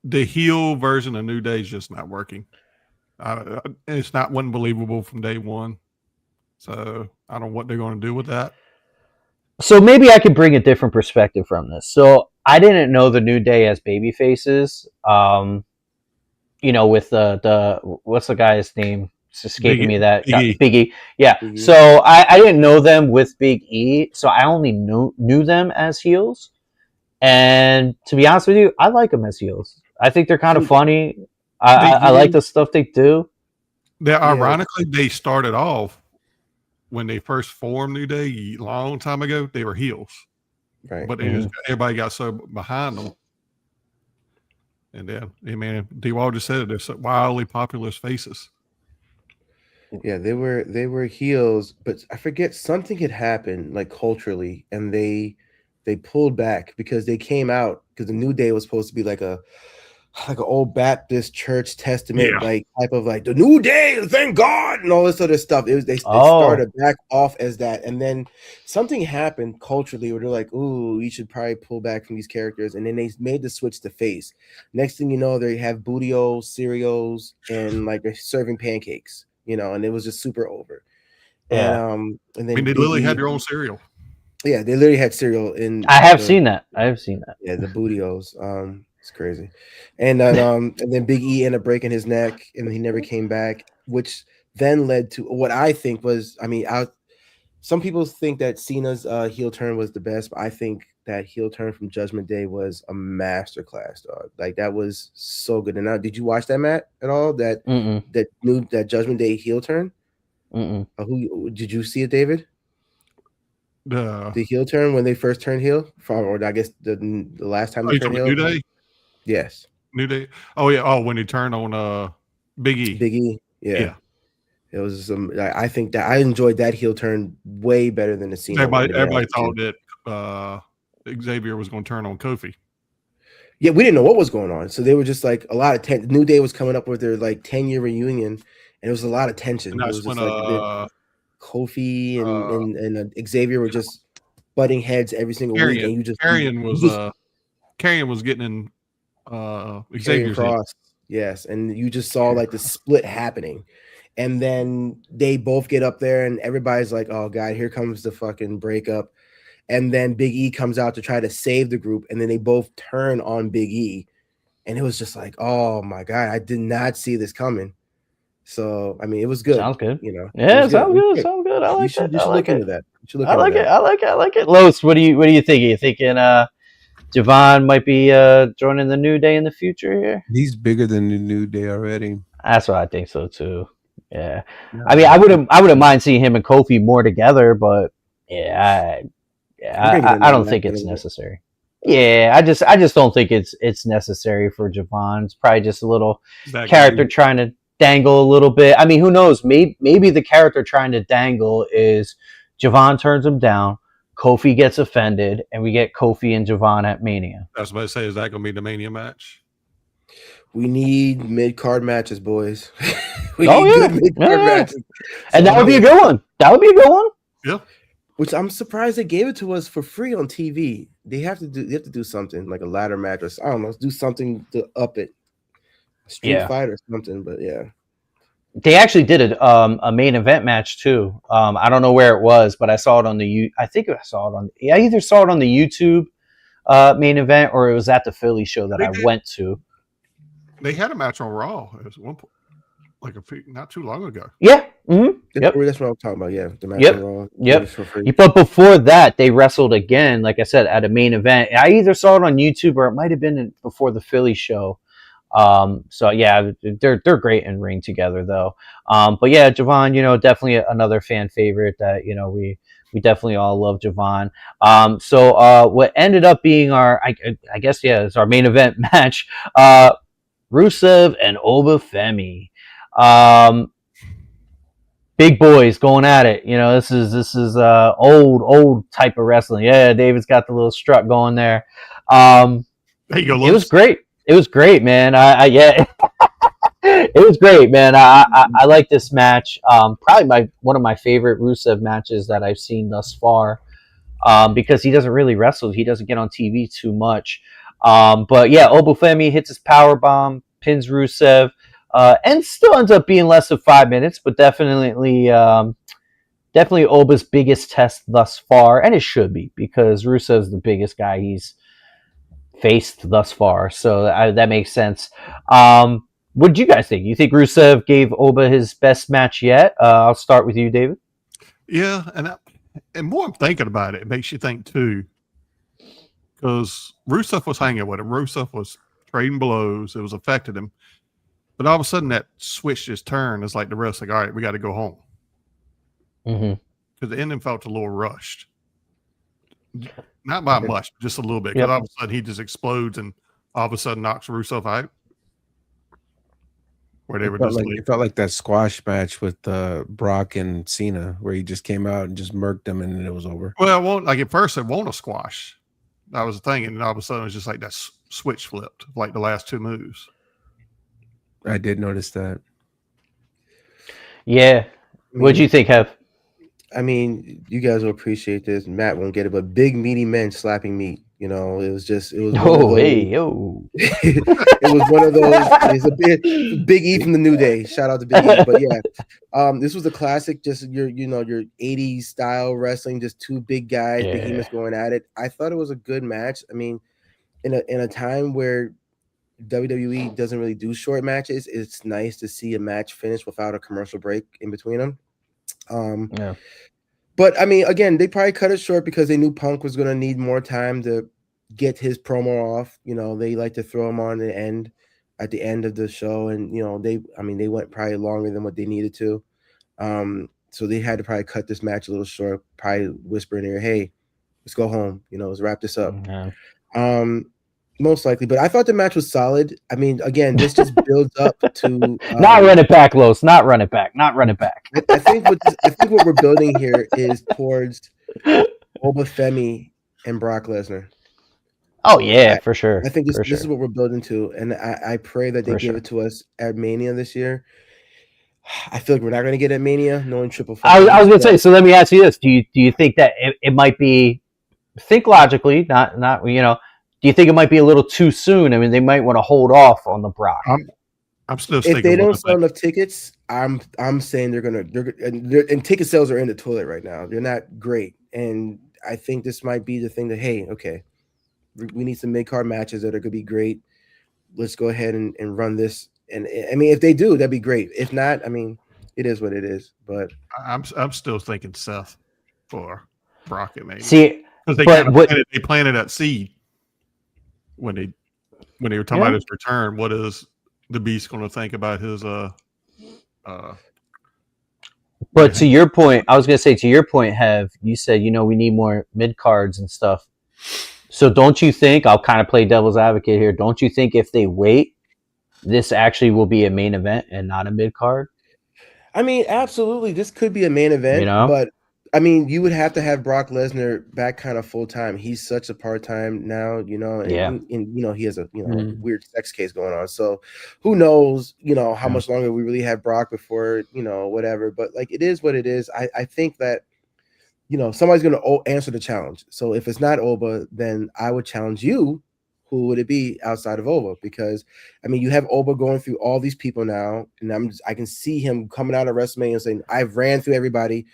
The heel version of New Day is just not working. It's not unbelievable from day one. So I don't know what they're going to do with that. So maybe I could bring a different perspective from this. So I didn't know the New Day as baby faces. With the what's the guy's name? It's escaping me. That Big E. Yeah. Big E. So I didn't know them with Big E. So I only knew them as heels. And to be honest with you, I like them as heels. I think they're kind of funny. I like the stuff they do. Ironically, they started off when they first formed New Day a long time ago. They were heels, right? But everybody got so behind them, and then, D-Wall just said it. They're so wildly popular faces. Yeah, they were heels, but I forget something had happened like culturally, and they pulled back because they came out because the New Day was supposed to be like an old Baptist church testament, like type of like the New Day, thank God, and all this other stuff. They started back off as that, and then something happened culturally where they're like, "Ooh, you should probably pull back from these characters," and then they made the switch to face. Next thing you know, they have Booty-O cereals and like they're serving pancakes, and it was just super over. Yeah. And then they literally had their own cereal. Yeah, they literally had cereal in. I have seen that. Yeah, the Booty-O's. It's crazy. And then Big E ended up breaking his neck and he never came back, which then led to what I think was, some people think that Cena's heel turn was the best, but I think that heel turn from Judgment Day was a masterclass, dog. Like that was so good. And now, did you watch that, Matt, at all? That Judgment Day heel turn? Who did you see it, David? The heel turn when they first turned heel, or I guess the last time they turned heel. New Day? Yes. New Day. Oh yeah. Oh, when he turned on Big E. Big E. Yeah. It was I think that I enjoyed that heel turn way better than the scene. Everybody thought that Xavier was going to turn on Kofi. Yeah, we didn't know what was going on, so they were just like a lot of New Day was coming up with their like 10-year reunion, and it was a lot of tension. And it was just like Kofi and Xavier were just butting heads every single week, and you just Karrion was getting in Xavier's cross. Yes, and you just saw like the split happening, and then they both get up there, and everybody's like, "Oh God, here comes the fucking breakup," and then Big E comes out to try to save the group, and then they both turn on Big E, and it was just like, "Oh my God, I did not see this coming." So it was good. Sounds good. Yeah, sounds good. Sounds good. I like it. You should look into that. I like it. I like it. Los, what do you think? Are you thinking Javon might be joining the New Day in the future here? He's bigger than the New Day already. That's what I think so too. Yeah. I wouldn't mind seeing him and Kofi more together, but I don't think it's necessary. Yeah, I just don't think it's necessary for Javon. It's probably just a little character trying to dangle a little bit. Who knows? Maybe the character trying to dangle is Javon turns him down, Kofi gets offended, and we get Kofi and Javon at Mania. I was about to say, is that going to be the Mania match? We need mid-card matches, boys. We need good mid-card matches. And that would be a good one. Yeah. Which I'm surprised they gave it to us for free on TV. They have to do something like a ladder match or I don't know, do something to up it. Street fight or something, but yeah. They actually did a main event match too. I don't know where it was, but I saw it on I either saw it on the YouTube main event or it was at the Philly show that I went to. They had a match on Raw at one point, like not too long ago. Yeah. Mm-hmm. Yep. That's what I'm talking about. Yeah, the match on Raw. Yep. But before that, they wrestled again, like I said, at a main event. I either saw it on YouTube or it might have been before the Philly show. So yeah, they're great in ring together though. But yeah, Javon, definitely another fan favorite that we definitely all love Javon. So what ended up being I guess it's our main event match. Rusev and Obafemi. Big boys going at it. This is old type of wrestling. Yeah, David's got the little strut going there. There you go, It was great. It was great, man. Yeah, it was great, man. I like this match. Probably one of my favorite Rusev matches that I've seen thus far. Because he doesn't really wrestle. He doesn't get on TV too much. But yeah, Obafemi hits his power bomb, pins Rusev, and still ends up being less than 5 minutes, but definitely Oba's biggest test thus far, and it should be because Rusev's the biggest guy he's faced thus far, so that makes sense. What did you guys think? You think Rusev gave Oba his best match yet? I'll start with you, David. Yeah, and more I'm thinking about it makes you think too, because Rusev was hanging with him. Rusev was trading blows. It was affecting him. But all of a sudden that switched his turn. It's like the rest, like, all right, we got to go home. Because the ending felt a little rushed. Not by much, just a little bit. Because all of a sudden he just explodes and all of a sudden knocks Rusev out. Where they it felt like that squash match with Brock and Cena, where he just came out and just murked them, and then it was over. Well, at first it won't a squash. That was the thing, and all of a sudden it was just like that switch flipped, like the last two moves. I did notice that. Yeah. What'd you think, Hev? I mean, you guys will appreciate this. Matt won't get it, but big meaty men slapping meat. It was. Oh, hey, yo! It was one of those. It's a Big E from the New Day. Shout out to Big E. But yeah, this was a classic. Just your 80s style wrestling. Just two big guys, behemoths going at it. I thought it was a good match. I mean, in a time where WWE doesn't really do short matches, it's nice to see a match finish without a commercial break in between them. But I mean, again, they probably cut it short because they knew Punk was going to need more time to get his promo off. They like to throw him on at the end of the show, and they went probably longer than what they needed to. So they had to probably cut this match a little short. Probably whisper in there, "Hey, let's go home. Let's wrap this up." Most likely, but I thought the match was solid. I mean, again, this just builds up to not run it back, Los. Not run it back. Not run it back. I think what we're building here is towards Obafemi and Brock Lesnar. Oh yeah, for sure. I think this is what we're building to, and I pray that they give it to us at Mania this year. I feel like we're not going to get at Mania, knowing Triple Five. I was going to say. So let me ask you this: Do you think that it might be? Think logically, not Do you think it might be a little too soon? I mean, they might want to hold off on the Brock. I'm still sticking. If they don't sell enough tickets, I'm saying they're and ticket sales are in the toilet right now. They're not great, and I think this might be the thing that we need some mid-card matches that are going to be great. Let's go ahead and run this. And I mean, if they do, that'd be great. If not, I mean, it is what it is. But I'm still thinking Seth for Brock maybe. See, because they planted that seed. When they were talking about his return, what is the Beast going to think about his But to your point, I was going to say, to your point, you said, we need more mid cards and stuff. So don't you think, I'll kind of play devil's advocate here, don't you think if they wait, this actually will be a main event and not a mid card? I mean, absolutely, this could be a main event, but I mean, you would have to have Brock Lesnar back kind of full time. He's such a part time now, and he has a weird sex case going on. So who knows, how much longer we really have Brock before, whatever. But like, it is what it is. I think that, somebody's going to answer the challenge. So if it's not Oba, then I would challenge you. Who would it be outside of Oba? Because I mean, you have Oba going through all these people now, and I can see him coming out of WrestleMania and saying, "I've ran through everybody.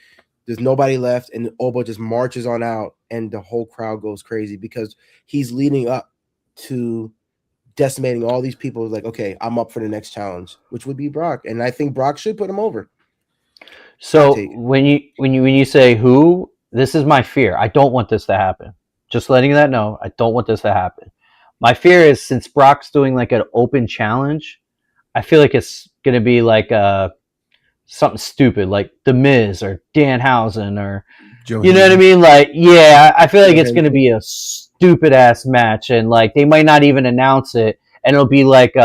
There's nobody left," and Oba just marches on out, and the whole crowd goes crazy because he's leading up to decimating all these people. Like, okay, I'm up for the next challenge, which would be Brock, and I think Brock should put him over. So when you say who, this is my fear. I don't want this to happen. Just letting that know, I don't want this to happen. My fear is since Brock's doing like an open challenge, I feel like it's gonna be like something stupid like The Miz or Danhausen or you know what I mean? Like, yeah, I feel like it's gonna be a stupid ass match, and like they might not even announce it, and it'll be like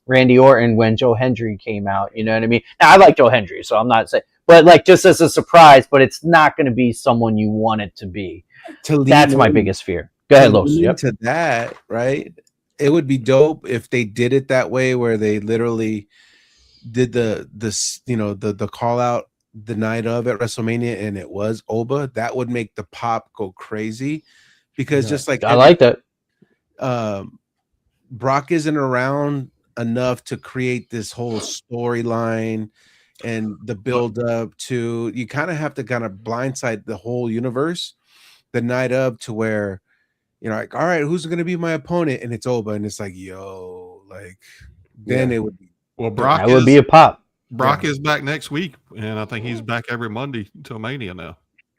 Randy Orton when Joe Hendry came out. You know what I mean? Now I like Joe Hendry, so I'm not saying, but like just as a surprise, but it's not gonna be someone you want it to be. That's my biggest fear. Go ahead, Los. Yep. To that, right? It would be dope if they did it that way, where they literally did the call out the night of at WrestleMania, and it was Oba. That would make the pop go crazy, because just like I like that. Brock isn't around enough to create this whole storyline and the build up to. You kind of have to kind of blindside the whole universe the night of, to where you're like, all right, who's going to be my opponent? And it's Oba, and it's like, yo, like then it would be. Well, Brock would be a pop. Brock is back next week, and I think he's back every Monday till Mania now.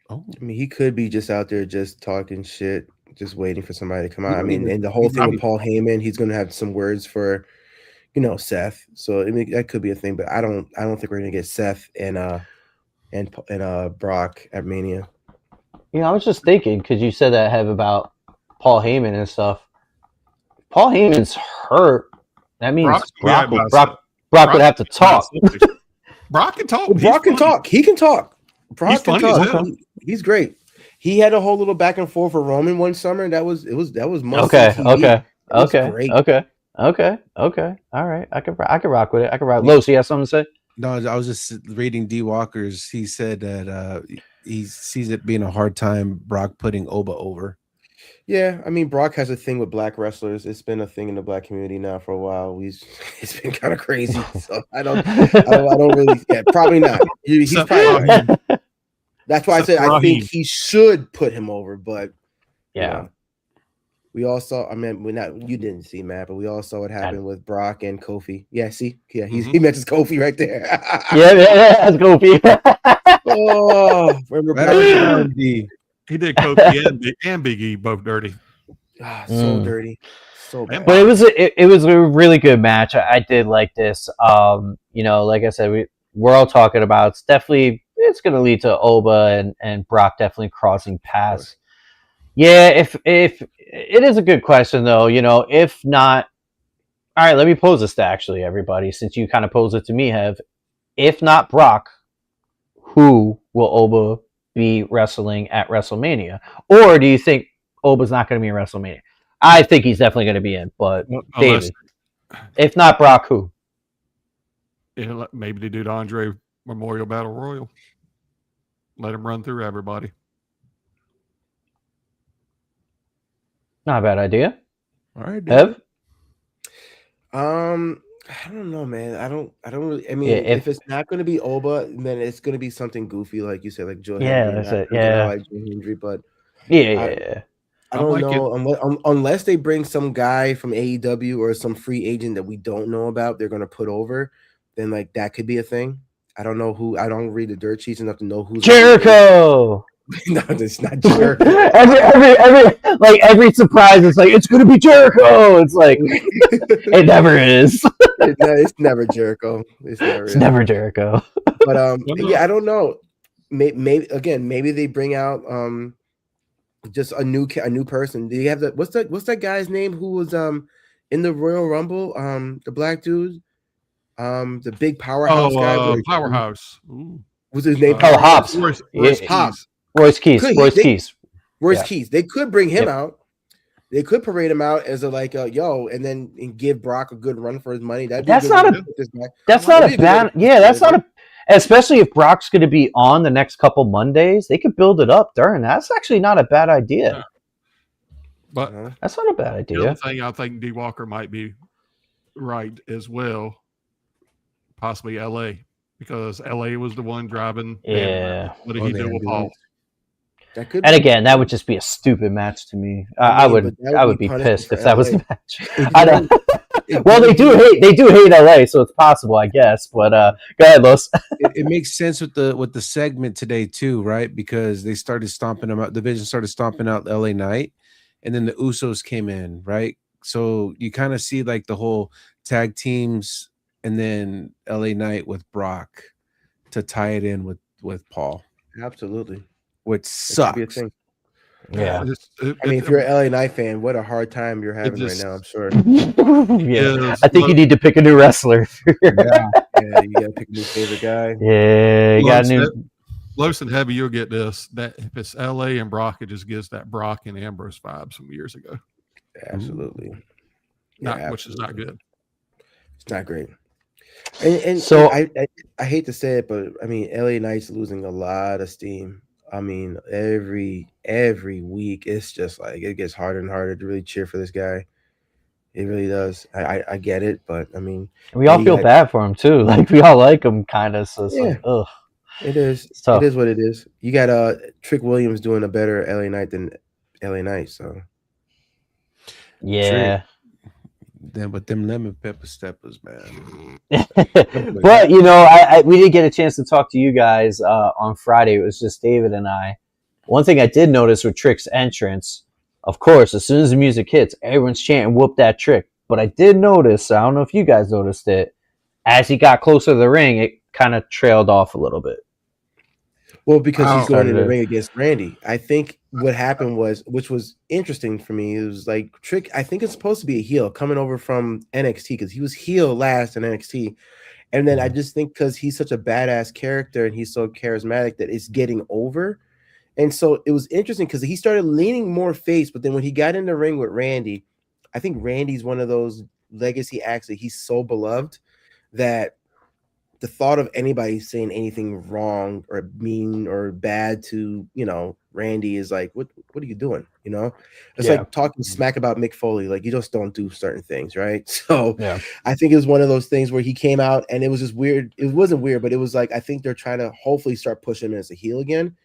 Oh, I mean, he could be just out there just talking shit, just waiting for somebody to come out. I mean, and the whole thing with Paul Heyman, he's going to have some words for, Seth. So I mean, that could be a thing, but I don't think we're going to get Seth and Brock at Mania. I was just thinking, because you said that have about Paul Heyman and stuff. Paul Heyman's hurt. That means Brock would have to talk. Brock can talk. Well, Brock can talk. He can talk. Brock can talk. He's great. He had a whole little back and forth for Roman one summer, and that was must. Okay. All right. I can rock with it. I can rock. Los, you have something to say? No, I was just reading D Walker's. He said that he sees it being a hard time Brock putting Oba over. Yeah, I mean, Brock has a thing with black wrestlers. It's been a thing in the black community now for a while. It's been kind of crazy. So I don't really. Yeah, probably not. He's probably not. That's why I said I think he should put him over. But yeah, we all saw. I mean, you didn't see Matt, but we all saw what happened with Brock and Kofi. Yeah, see, yeah, he mentions Kofi right there. yeah, that's Kofi. Oh, remember He did Kofi and Big E both dirty. So dirty, so bad. But it was a really good match. I did like this. Like I said, we're all talking about it's going to lead to Oba and Brock definitely crossing paths. Yeah, if it is a good question though, if not, all right, let me pose this to actually everybody, since you kind of posed it to me, Hev. If not Brock, who will Oba be wrestling at WrestleMania? Or do you think Oba's not going to be in WrestleMania? I think he's definitely going to be in, but David, if not Brock, who? Yeah, maybe they do the Andre Memorial Battle Royal. Let him run through everybody. Not a bad idea. All right, Ev? I don't know, man. I don't really. I mean, if it's not going to be Oba, then it's going to be something goofy, like you said, like Joe. Yeah, Hendry. that's it. Yeah, like Joe Hendry, but I don't know unless they bring some guy from AEW or some free agent that we don't know about. They're going to put over. Then like that could be a thing. I don't know who. I don't read the dirt sheets enough to know who's Jericho. No, it's not Jericho. every surprise, it's like it's going to be Jericho. It's like it never is. It's never Jericho. It's never Jericho. But yeah, I don't know. Maybe they bring out just a new person. Do you have that? What's that guy's name who was in the Royal Rumble? The black dude, the big powerhouse guy. Powerhouse. Was his name? Hobbs. Royce Keys. Royce Keys. They could bring him out. They could parade him out as and then give Brock a good run for his money. That's not a bad. Yeah, that's not a. Especially if Brock's going to be on the next couple Mondays, they could build it up during. That's actually not a bad idea. Yeah. But that's not a bad idea. The other thing I think D Walker might be right as well, possibly LA, because LA was the one driving. Yeah. What did he do with Paul? And again, that would just be a stupid match to me. I would be pissed if that was the match. I don't. Well, they do hate LA, so it's possible, I guess. But go ahead, Los. It makes sense with the segment today too, right? Because they started stomping them out. The Division started stomping out LA Knight, and then the Usos came in, right? so you kind of see like the whole tag teams and then LA Knight with Brock to tie it in with Paul, Absolutely. which sucks. Yeah. I mean, if you're an LA Knight fan, what a hard time you're having right now, I'm sure. Yeah. I think you need to pick a new wrestler. Yeah, you gotta pick a new favorite guy. Yeah, you got a new. Los and Heavy, you'll get this. That if it's LA and Brock, it just gives that Brock and Ambrose vibes from years ago. Absolutely. Which is not good. It's not great. And so I hate to say it, but I mean, LA Knight's losing a lot of steam. I mean, every week it's just like it gets harder and harder to really cheer for this guy. It really does. I get it, but I mean, we all feel bad for him too. Like we all like him, kind of. So it's like, ugh. It is. It is what it is. You got Trick Williams doing a better LA Knight than LA Knight. So yeah. True. Then with them lemon pepper steppers, man. But we did get a chance to talk to you guys on Friday. It was just David and I. One thing I did notice with Trick's entrance, of course, as soon as the music hits, everyone's chanting "Whoop that Trick." But I did notice, I don't know if you guys noticed it, as he got closer to the ring, it kind of trailed off a little bit. Well, because he's going in the ring against Randy. I think what happened was, which was interesting for me, it was like Trick, I think it's supposed to be a heel coming over from NXT because he was heel last in NXT. And then I just think because he's such a badass character and he's so charismatic that it's getting over. And so it was interesting because he started leaning more face, but then when he got in the ring with Randy, I think Randy's one of those legacy acts that he's so beloved that the thought of anybody saying anything wrong or mean or bad to, Randy is like, what are you doing? It's like talking smack about Mick Foley. Like you just don't do certain things. Right. So I think it was one of those things where he came out and it was just weird. It wasn't weird, but it was like, I think they're trying to hopefully start pushing him as a heel again.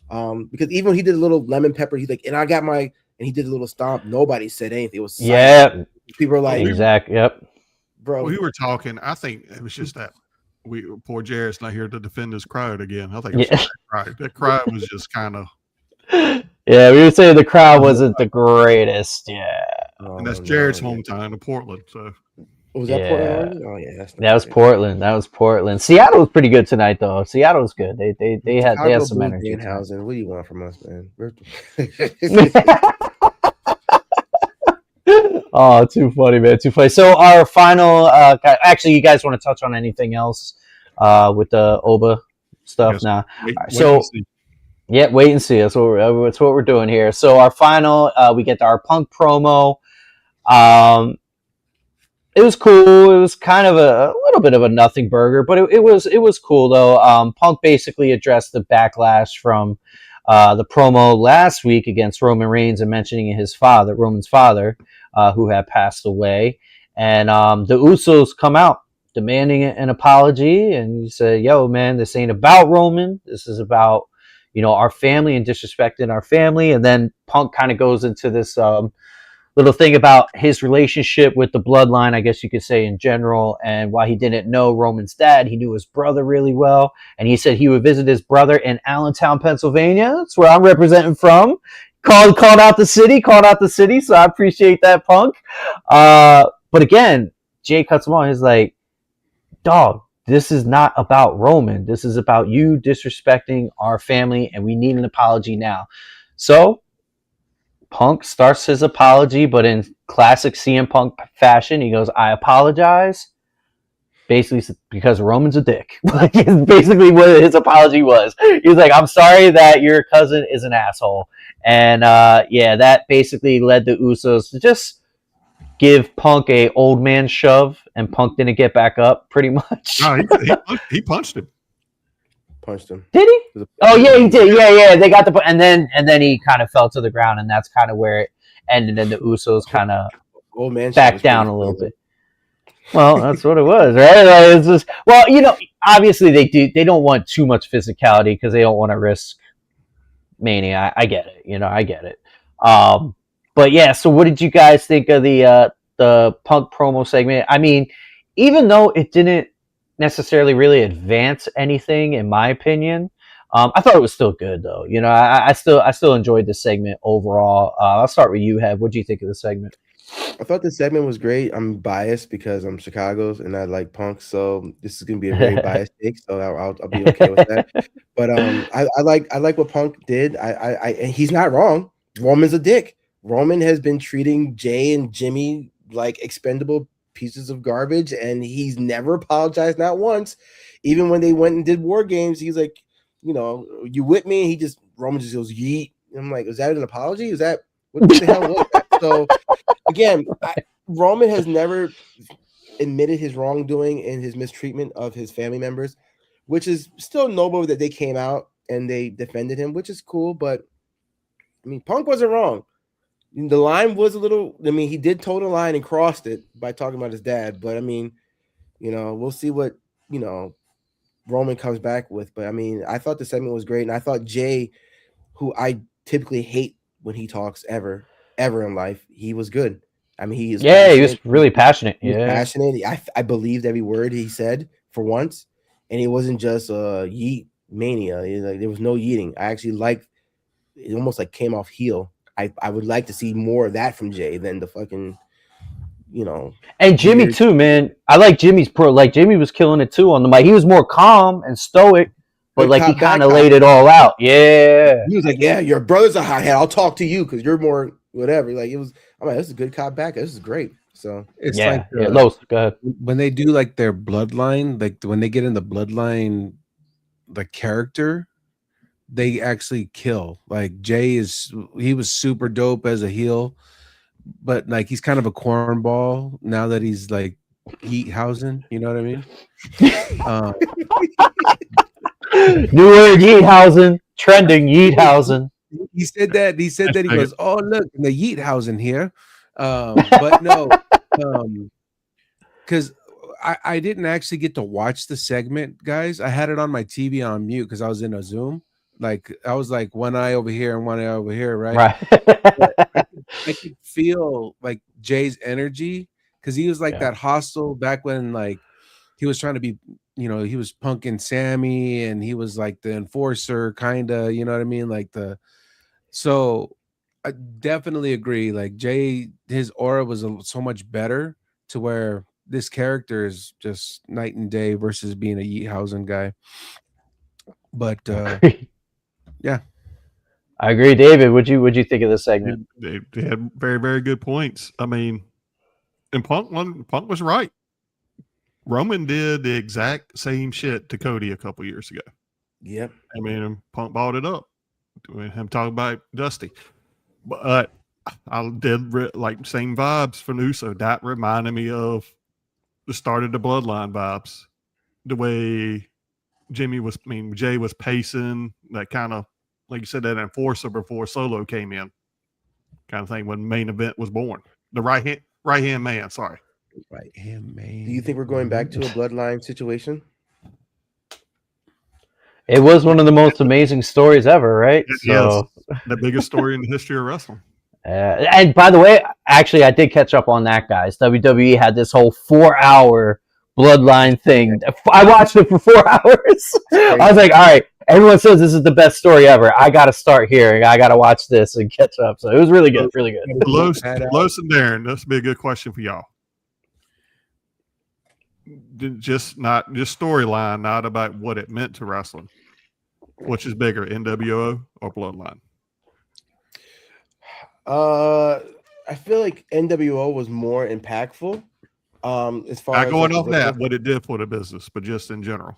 Because even when he did a little lemon pepper, he's like, and he did a little stomp. Nobody said anything. It was silent. People were like, exactly. Yep. Bro, we were talking. I think it was just that poor Jarrett's not here to defend his crowd again. I think that crowd was just kind of. Yeah, we would say the crowd wasn't the greatest. Yeah, and that's Jarrett's hometown of Portland. So was that Portland? Oh yeah, that was Portland. That was Portland. Seattle was pretty good tonight, though. Seattle was good. They had some energy. Danhausen, what do you want from us, man? Oh, too funny, man. Too funny. So our final, actually, you guys want to touch on anything else with the Oba stuff now? Wait and see. That's what we're doing here. So our final, we get our Punk promo. It was cool. It was kind of a little bit of a nothing burger, but it was cool though. Punk basically addressed the backlash from the promo last week against Roman Reigns and mentioning Roman's father, who had passed away. And the Usos come out demanding an apology. And you say, yo, man, this ain't about Roman. This is about, our family and disrespecting our family. And then Punk kind of goes into this little thing about his relationship with the bloodline, I guess you could say in general. And while he didn't know Roman's dad, he knew his brother really well. And he said he would visit his brother in Allentown, Pennsylvania. That's where I'm representing from. Called out the city. So I appreciate that, Punk. But again, Jay cuts him on. He's like, dog, this is not about Roman. This is about you disrespecting our family, and we need an apology now. So Punk starts his apology, but in classic CM Punk fashion, he goes, I apologize. Basically, because Roman's a dick. Like, basically what his apology was. He's like, I'm sorry that your cousin is an asshole. And that basically led the Usos to just give Punk a old man shove, and Punk didn't get back up pretty much. No, he punched him. Did he? Oh yeah, he did. Yeah. They got and then he kind of fell to the ground, and that's kind of where it ended. And the Usos kind of backed down a little bit. Well, that's what it was, right? Like, it's just, obviously they don't want too much physicality because they don't want to risk Mania. I get it. I get it. But yeah, so what did you guys think of the Punk promo segment? I mean, even though it didn't necessarily really advance anything, in my opinion, I thought it was still good though. I still enjoyed the segment overall. I'll start with you, Hev. What do you think of the segment? I thought the segment was great. I'm biased because I'm Chicago's and I like Punk, so this is gonna be a very biased take. So I'll be okay with that. But I like what Punk did. And he's not wrong. Roman's a dick. Roman has been treating Jay and Jimmy like expendable pieces of garbage, and he's never apologized, not once. Even when they went and did War Games, he's like, you with me? He just Roman just goes yeet. And I'm like, is that an apology? Is that what the hell was that? So again, Roman has never admitted his wrongdoing and his mistreatment of his family members, which is still noble that they came out and they defended him, which is cool. But I mean, Punk wasn't wrong. The line was a little. I mean, he did toe the line and crossed it by talking about his dad. But I mean, we'll see what Roman comes back with. But I mean, I thought the segment was great, and I thought Jay, who I typically hate when he talks ever in life, he was good. I mean, he was really passionate. He was passionate. I believed every word he said for once, and it wasn't just yeet mania. There was no yeeting. I actually liked it. Almost like came off heel. I would like to see more of that from Jay than the fucking, And Jimmy weird. too, man. I like Jimmy's pro. Like Jimmy was killing it too on the mic. He was more calm and stoic, but like he kind of laid it all out. Yeah, he was like, "Yeah, your brother's a hothead. I'll talk to you because you're more whatever." Like it was. I'm like, this is a good cop back. This is great. So it's Los, go ahead. When they do like their bloodline, like when they get in the bloodline, the character, they actually kill. Like Jay he was super dope as a heel, but like he's kind of a cornball now that he's like Yeethhausen. You know what I mean? New word, Yeethhausen, trending Yeethhausen. He said that. He goes, "Oh look, the Yeethhausen here," but no, because I didn't actually get to watch the segment, guys. I had it on my TV on mute because I was in a Zoom. Like I was like one eye over here and one eye over here, right? I could feel like Jay's energy because he was like that hostile back when like he was trying to be, he was punking Sammy and he was like the enforcer, kind of, you know what I mean? So I definitely agree. Like Jay, his aura was so much better to where this character is just night and day versus being a Yeethhausen guy. But yeah, I agree, David. What'd you think of this segment? They had very, very good points. I mean, and Punk was right. Roman did the exact same shit to Cody a couple years ago. Yep. I mean, Punk balled it up. Him talking about Dusty, but I did like same vibes from Uso. That reminded me of the start of the Bloodline vibes. The way Jay was pacing, that kind of, like you said, that enforcer before Solo came in, kind of thing when main event was born. The right hand man. Sorry, right hand man. Do you think we're going back to a Bloodline situation? It was one of the most amazing stories ever, right? So the biggest story in the history of wrestling. And by the way, actually, I did catch up on that, guys. WWE had this whole 4-hour Bloodline thing. I watched it for 4 hours. I was like, all right, everyone says this is the best story ever. I got to start here. I got to watch this and catch up. So it was really good, really good. Los and Darren, this would be a good question for y'all. Just storyline, not about what it meant to wrestling. Which is bigger, NWO or Bloodline? I feel like NWO was more impactful. As far not as going off that, what it did for the business, but just in general.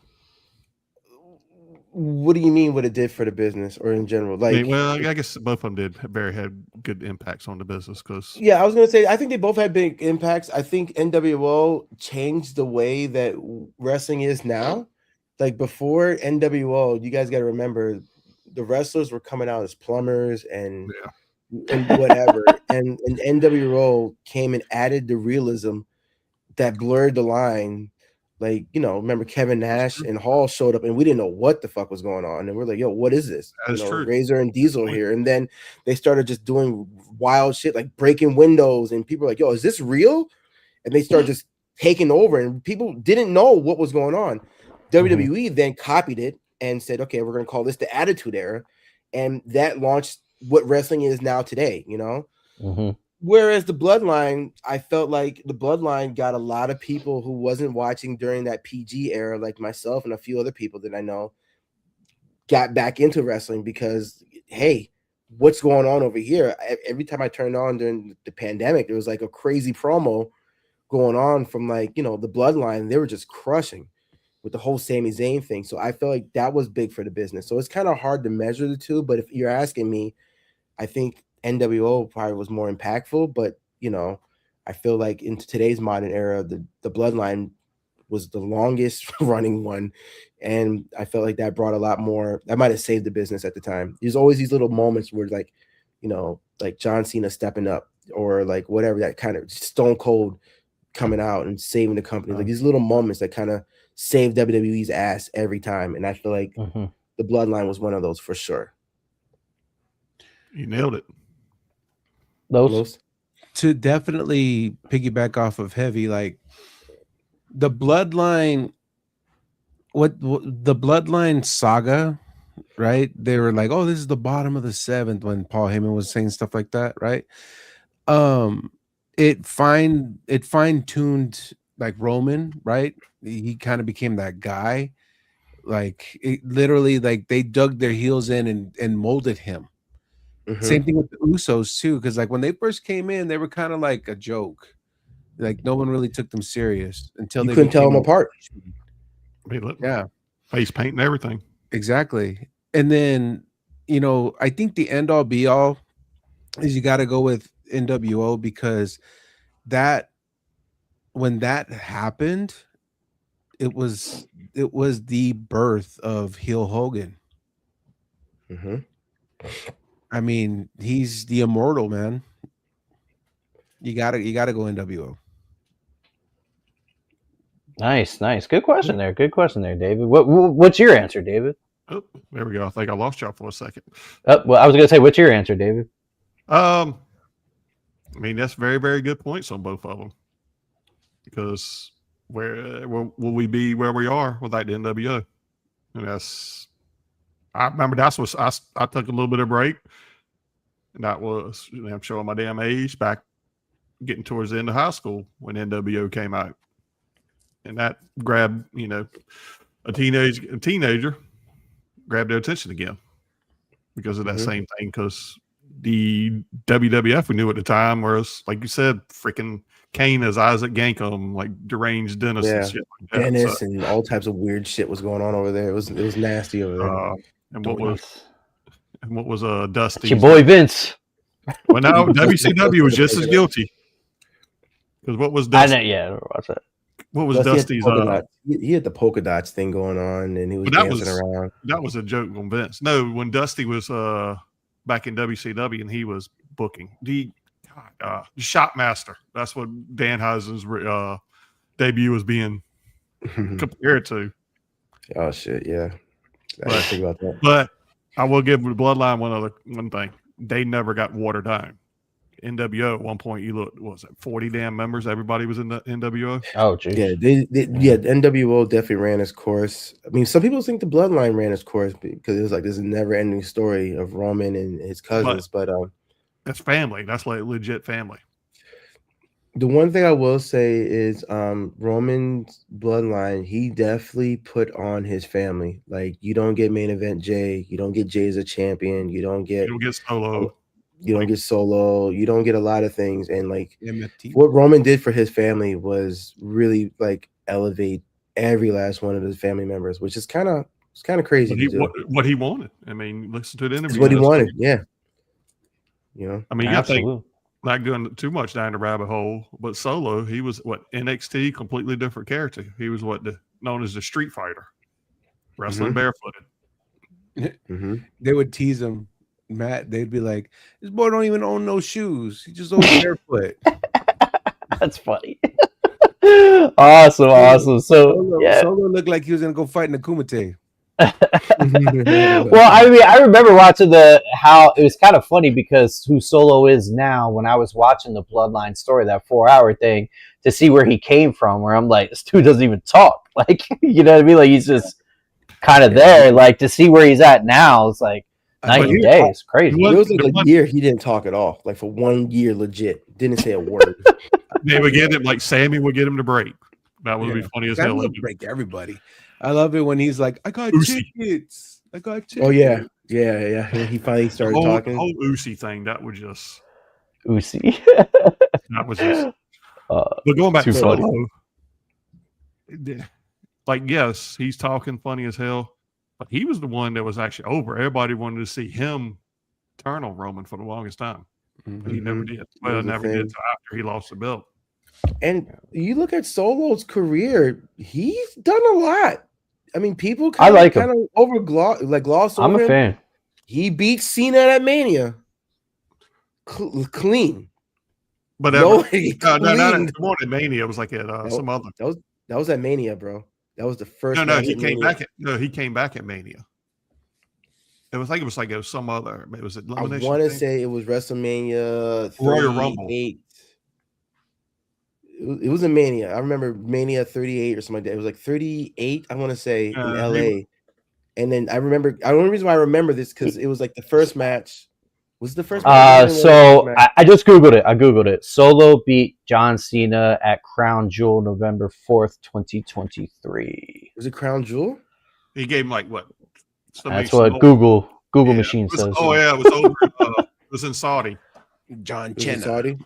What do you mean? What it did for the business, or in general? Like, I guess both of them had good impacts on the business. Because I was gonna say I think they both had big impacts. I think NWO changed the way that wrestling is now. Like before NWO, you guys got to remember the wrestlers were coming out as plumbers and whatever, and NWO came and added the realism that blurred the line. Like, remember Kevin Nash and Hall showed up and we didn't know what the fuck was going on. And we're like, yo, what is this? That's true. Razor and Diesel here. And then they started just doing wild shit, like breaking windows. And people were like, yo, is this real? And they started just taking over and people didn't know what was going on. WWE then copied it and said, okay, we're going to call this the Attitude Era. And that launched what wrestling is now today, Whereas the Bloodline, I felt like the Bloodline got a lot of people who wasn't watching during that PG era, like myself and a few other people that I know, got back into wrestling because, hey, what's going on over here? Every time I turned on during the pandemic, there was like a crazy promo going on from like, the Bloodline. They were just crushing with the whole Sami Zayn thing. So I feel like that was big for the business. So it's kind of hard to measure the two. But if you're asking me, I think NWO probably was more impactful. But, I feel like in today's modern era, the Bloodline was the longest running one. And I felt like that brought a lot more. That might have saved the business at the time. There's always these little moments where like, like John Cena stepping up or like whatever, that kind of Stone Cold coming out and saving the company. Like these little moments that kind of save WWE's ass every time. And I feel like the Bloodline was one of those for sure. You nailed it. Those to definitely piggyback off of Heavy, like the Bloodline, what the Bloodline saga, right? They were like, oh, this is the bottom of the seventh when Paul Heyman was saying stuff like that, right? It fine-tuned like Roman, right? He kind of became that guy. Like it literally, like they dug their heels in and molded him. Same thing with the Usos too, because like when they first came in, they were kind of like a joke. Like no one really took them serious until you couldn't tell them apart. I mean, look, Yeah, face paint and everything. Exactly. And then I think the end all be all is you got to go with NWO, because that when that happened, it was the birth of heel Hogan. I mean, he's the immortal, man. You gotta go NWO. Nice. Good question there. David. What's your answer, David? Oh, there we go. I think I lost y'all for a second. Well, I was gonna say, what's your answer, David? I mean, that's very, very good points on both of them. Because where will we be where we are without the NWO? And I remember that's what I took a little bit of break. And that was, I'm showing my damn age, back getting towards the end of high school when NWO came out. And that grabbed, a teenager grabbed their attention again because of that same thing. Because the WWF we knew at the time was, like you said, freaking Kane as Isaac Yankem, like deranged Dennis and shit like that. Dennis and all types of weird shit was going on over there. It was nasty over there. And what was Dusty? Your boy Vince. Well, now WCW was just as guilty. Because what was Dusty? Watch that. What was Dusty's? He had the polka dots thing going on, and he was dancing around. That was a joke on Vince. No, when Dusty was back in WCW and he was booking the Shopmaster. That's what Danhausen's debut was being compared to. Oh shit! Yeah, I didn't think about that. But I will give the Bloodline one thing. They never got watered down. NWO at one point, you looked, what was it, 40 damn members? Everybody was in the NWO. Oh, geez. Yeah, the NWO definitely ran its course. I mean, some people think the Bloodline ran its course because it was like this never-ending story of Roman and his cousins. But that's family. That's like legit family. The one thing I will say is Roman's Bloodline, he definitely put on his family. Like, you don't get main event Jay. You don't get Jay as a champion. You don't get Solo. You don't get Solo. You don't get a lot of things. And like what Roman did for his family was really like elevate every last one of his family members, which is kind of crazy. What he wanted. I mean, listen to the interview. It's what he wanted. Yeah. I mean, absolutely. I think not going too much down the rabbit hole, but Solo, he was NXT, completely different character. He was known as the Street Fighter, wrestling barefooted. They would tease him. Matt, they'd be like, this boy don't even own no shoes. He just owns barefoot. That's funny. Awesome. So Solo looked like he was gonna go fight in the Kumite. Well, I mean, I remember watching how it was kind of funny because who Solo is now, when I was watching the Bloodline story, that 4-hour thing, to see where he came from, where I'm like, this dude doesn't even talk. Like, you know what I mean? Like, he's just kind of there. Like, to see where he's at now, it's like, Night and day. It's crazy. It was like a year he didn't talk at all. Like for 1 year, legit didn't say a word. They would get him like Sammy would get him to break. That would be funny as hell. Break everybody. I love it when he's like, "I got tickets. I got tickets." Oh yeah. When he finally started talking, the whole Usi thing. That was just Usi. That was just. But going back to Solo, like yes, he's talking funny as hell. But he was the one that was actually over. Everybody wanted to see him turn on Roman for the longest time. But he never did. Well, never did until after he lost the belt. And you look at Solo's career, he's done a lot. I mean, people I like kind of gloss over I'm a him. fan. He beat Cena at Mania. Clean. But no, it more than Mania. It was like at some other. That was at Mania, bro. That was the first. No, he came back. He came back at Mania. It was like some other. It was elimination. I want to say it was WrestleMania Royal Rumble. It was a Mania. I remember Mania 38 or something like that. It was like 38. I want to say in LA. And then I remember. The only reason why I remember this because it was like the first match. Was the first match? So I just Googled it. I Googled it. Solo beat John Cena at Crown Jewel November 4th, 2023. Was it Crown Jewel? He gave him like what? That's what Google machine says. Oh yeah, it was over. It was in Saudi. John Cena.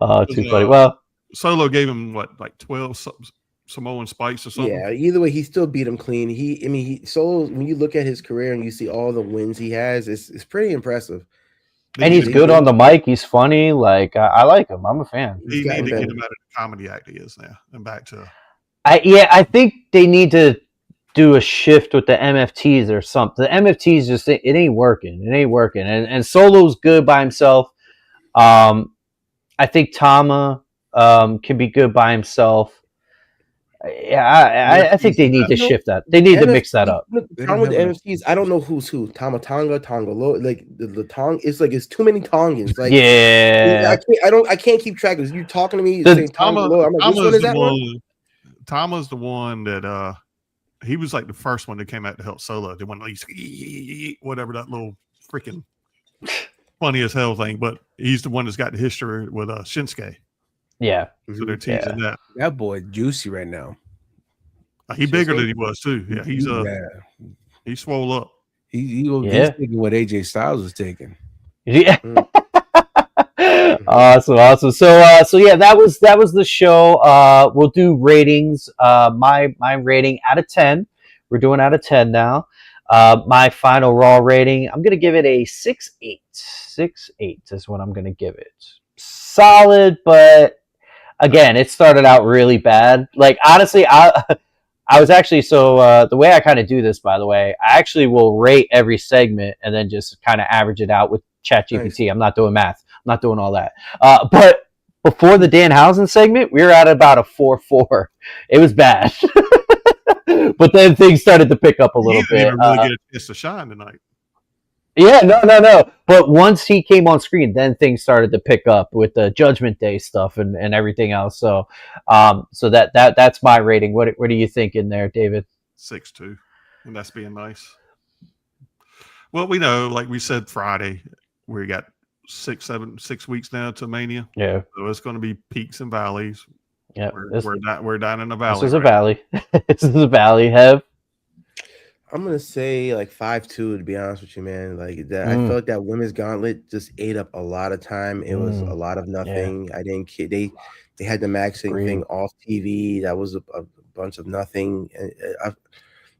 Oh, too funny. Well, Solo gave him what, like 12 Samoan Spikes or something. Yeah, either way, he still beat him clean. Solo, when you look at his career and you see all the wins he has, it's pretty impressive. And he's good on the mic. He's funny. Like I like him. I'm a fan. He need to get him out of the comedy act he is now and back to. I think they need to do a shift with the MFTs or something. The MFTs just it ain't working. It ain't working. And Solo's good by himself. I think Tama can be good by himself. Yeah, I think they need to shift that. They need to mix that up. The problem with the NFTs, I don't know who's who. Tonga, like the Tong. It's like it's too many Tongans. Like I can't keep track of this. You're talking to me saying Tonga. I'm like, which one is that one? Tama's the one that he was like the first one that came out to help Solo. The one that he's whatever that little freaking funny as hell thing. But he's the one that's got the history with Shinsuke. Yeah. So they're teasing that. That boy juicy right now. He bigger than he was too. Yeah, he's swole up. He's taking what AJ Styles was taking. Yeah. Awesome. So yeah, that was the show. We'll do ratings. My rating out of 10. We're doing out of 10 now. My final Raw rating, I'm gonna give it a 6.8. 6.8 is what I'm gonna give it. Solid, but again, it started out really bad. Like honestly, I was actually the way I kind of do this, by the way, I actually will rate every segment and then just kind of average it out with ChatGPT. Nice. I'm not doing math. I'm not doing all that. But before the Danhausen segment, we were at about a 4.4. It was bad. But then things started to pick up a little bit. Didn't really get a chance to shine tonight. Yeah, no. But once he came on screen, then things started to pick up with the Judgment Day stuff and everything else. So, so that's my rating. What do you think in there, David? 6.2, and that's being nice. Well, we know, like we said Friday, we got 6 weeks now to Mania. Yeah. So it's going to be peaks and valleys. Yeah. We're down in the valley. This is a valley. This is a valley. I'm gonna say like 5.2 to be honest with you, man. Like that, I felt that women's gauntlet just ate up a lot of time. It was a lot of nothing. Yeah. I didn't. They had the maxing thing off TV. That was a bunch of nothing.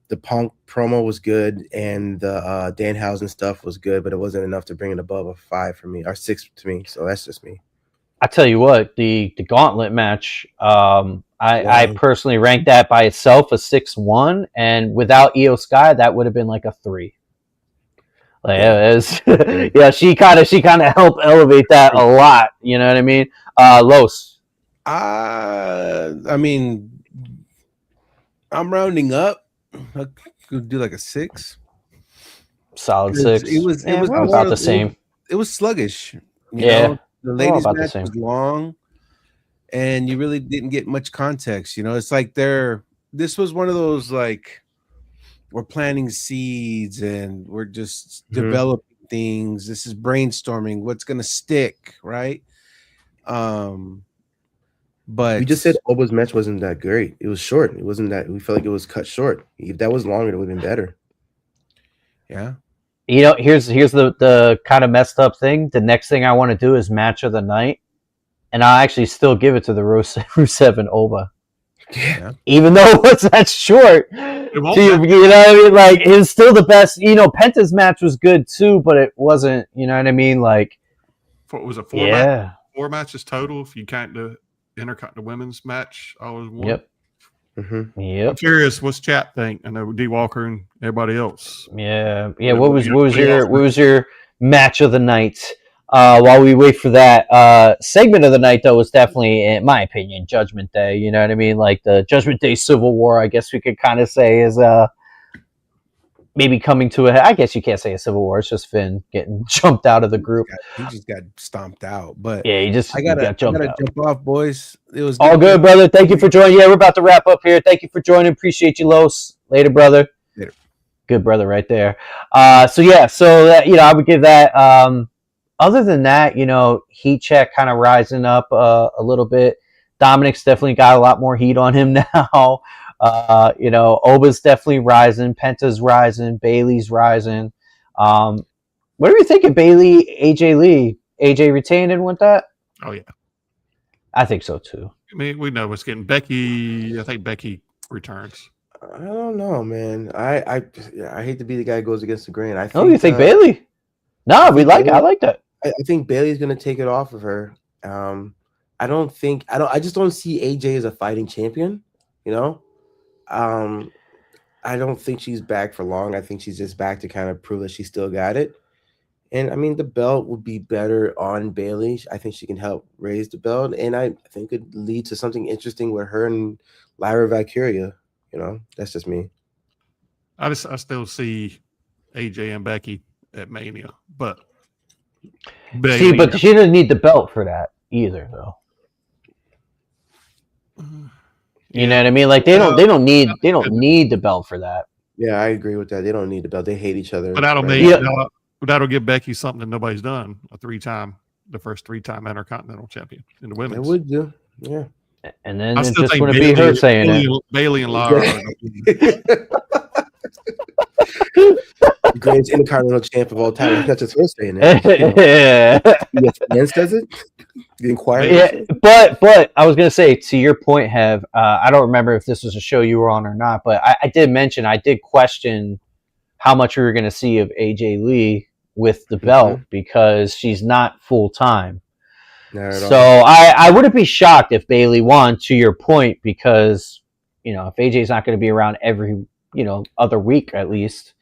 The Punk promo was good, and the Danhausen stuff was good, but it wasn't enough to bring it above a 5 for me or 6 to me. So that's just me. I tell you what, the gauntlet match. I personally ranked that by itself a 6.1, and without Io Sky, that would have been like a 3. Like it was, yeah, she kind of helped elevate that a lot. You know what I mean? Los. I mean, I'm rounding up. I could do like a 6. Solid 6. It was about the same. It was sluggish. You know? The ladies match was long, and you really didn't get much context. You know, it's like this was one of those like we're planting seeds and we're just developing things. This is brainstorming what's gonna stick, right? But we just said Oba's match wasn't that great. It was short. It wasn't that we felt like it was cut short. If that was longer, it would have been better. Yeah. You know, here's the kind of messed up thing. The next thing I want to do is match of the night, and I'll actually still give it to the Rusev and Oba. Yeah. Even though it was that short. You know what I mean? Like, it's still the best. You know, Penta's match was good too, but it wasn't, you know what I mean? Like, was it four matches total if you count the Intercontinental Women's match? I was one. Yep. Yep. I'm curious, what's chat think? I know D Walker and everybody else. Yeah. What was your match of the night? While we wait for that segment of the night, though, was definitely, in my opinion, Judgment Day. You know what I mean? Like the Judgment Day Civil War, I guess we could kind of say is maybe coming to a head. I guess you can't say a civil war. It's just Finn getting jumped out of the group. He just got stomped out. But yeah, I gotta jump off, boys. It was all good, brother. Thank you for joining. Yeah, we're about to wrap up here. Thank you for joining. Appreciate you, Los. Later, brother. Later. Good brother right there. So that, you know, I would give that. Other than that, you know, heat check kind of rising up a little bit. Dominic's definitely got a lot more heat on him now. You know, Oba's definitely rising. Penta's rising. Bailey's rising. What are we thinking, Bailey, AJ Lee? AJ retained and went that? Oh, yeah. I think so, too. I mean, we know it's getting Becky. I think Becky returns. I don't know, man. I hate to be the guy who goes against the grain. I think, oh, you think Bailey? No, I like that. I think Bailey's going to take it off of her. I just don't see AJ as a fighting champion, you know? I don't think she's back for long. I think she's just back to kind of prove that she still got it. And I mean, the belt would be better on Bailey. I think she can help raise the belt, and I think it could lead to something interesting with her and Lyra Valkyria. You know, that's just me. I still see AJ and Becky at Mania, but Bailey, but she doesn't need the belt for that either, though. You know what I mean? Like they don't need the belt for that. Yeah, I agree with that. They don't need the belt. They hate each other. But that'll give Becky something that nobody's done. The first three-time Intercontinental Champion in the women's. It would do. Yeah. And then it just wouldn't be her saying it. Bailey and Lyra. Greatest Intercontinental champ of all time. That's just her saying that. Yeah. Vince does it. The Inquirer. Yeah, but I was gonna say, to your point, Hev. I don't remember if this was a show you were on or not, but I did mention I did question how much we were gonna see of AJ Lee with the belt because she's not full time. So I wouldn't be shocked if Bailey won. To your point, because you know if AJ's not going to be around every other week at least.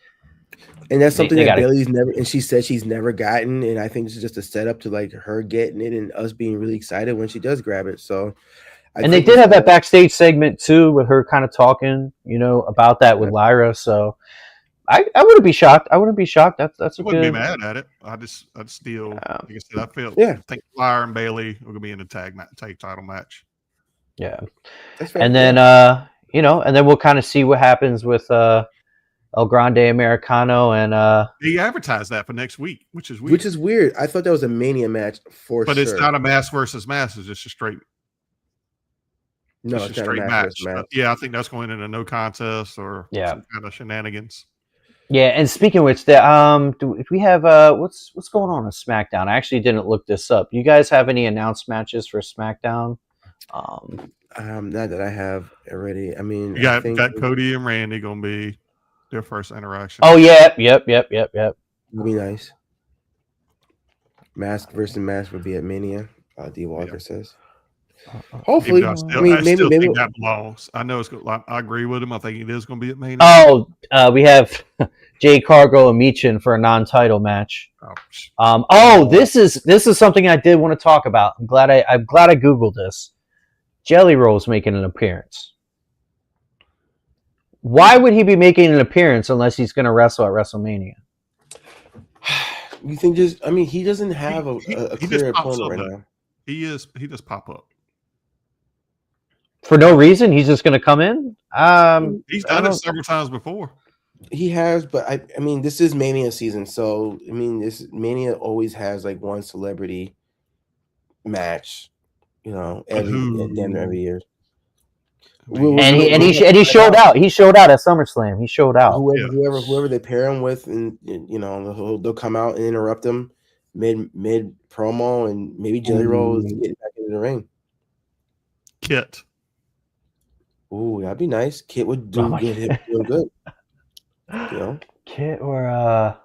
And that's something that Bailey's never, and she said she's never gotten, and I think it's just a setup to like her getting it and us being really excited when she does grab it. So, they did have that backstage segment too with her kind of talking, about that with Lyra. So, I wouldn't be shocked. I wouldn't be shocked. That's a wouldn't good. be mad at it. I'd still, like I said, I think Lyra and Bailey are gonna be in a tag title match. Yeah, and then and then we'll kind of see what happens with El Grande Americano and he advertised that for next week, which is weird. Which is weird. I thought that was a Mania match but it's not a mass versus mass. It's just a straight. No, it's a straight match. Yeah, I think that's going into no contest or some kind of shenanigans. Yeah, and speaking of which, do we have what's going on SmackDown? I actually didn't look this up. You guys have any announced matches for SmackDown? Not that I have already. I mean, you got Cody and Randy gonna be their first interaction. Oh yeah, yep. Would be nice. Mask versus mask would be at Mania. D. Walker says. Hopefully, I still think that belongs. I know it's good. I agree with him. I think it is going to be at Mania. Oh, we have Jay Cargo and Michin for a non-title match. This is something I did want to talk about. I'm glad I googled this. Jelly Roll's making an appearance. Why would he be making an appearance unless he's going to wrestle at WrestleMania? You think he doesn't have a clear opponent right now. He just pop up. For no reason, he's just going to come in. He's done it several times before. He has, but I mean, this is Mania season, so I mean, this Mania always has like one celebrity match, damn near every year. And he showed out. He showed out at SummerSlam. He showed out. Whoever they pair him with, and they'll come out and interrupt him mid promo, and maybe Jelly Roll is getting back into the ring. Kit. Ooh, that'd be nice. Kit would do good. Kit or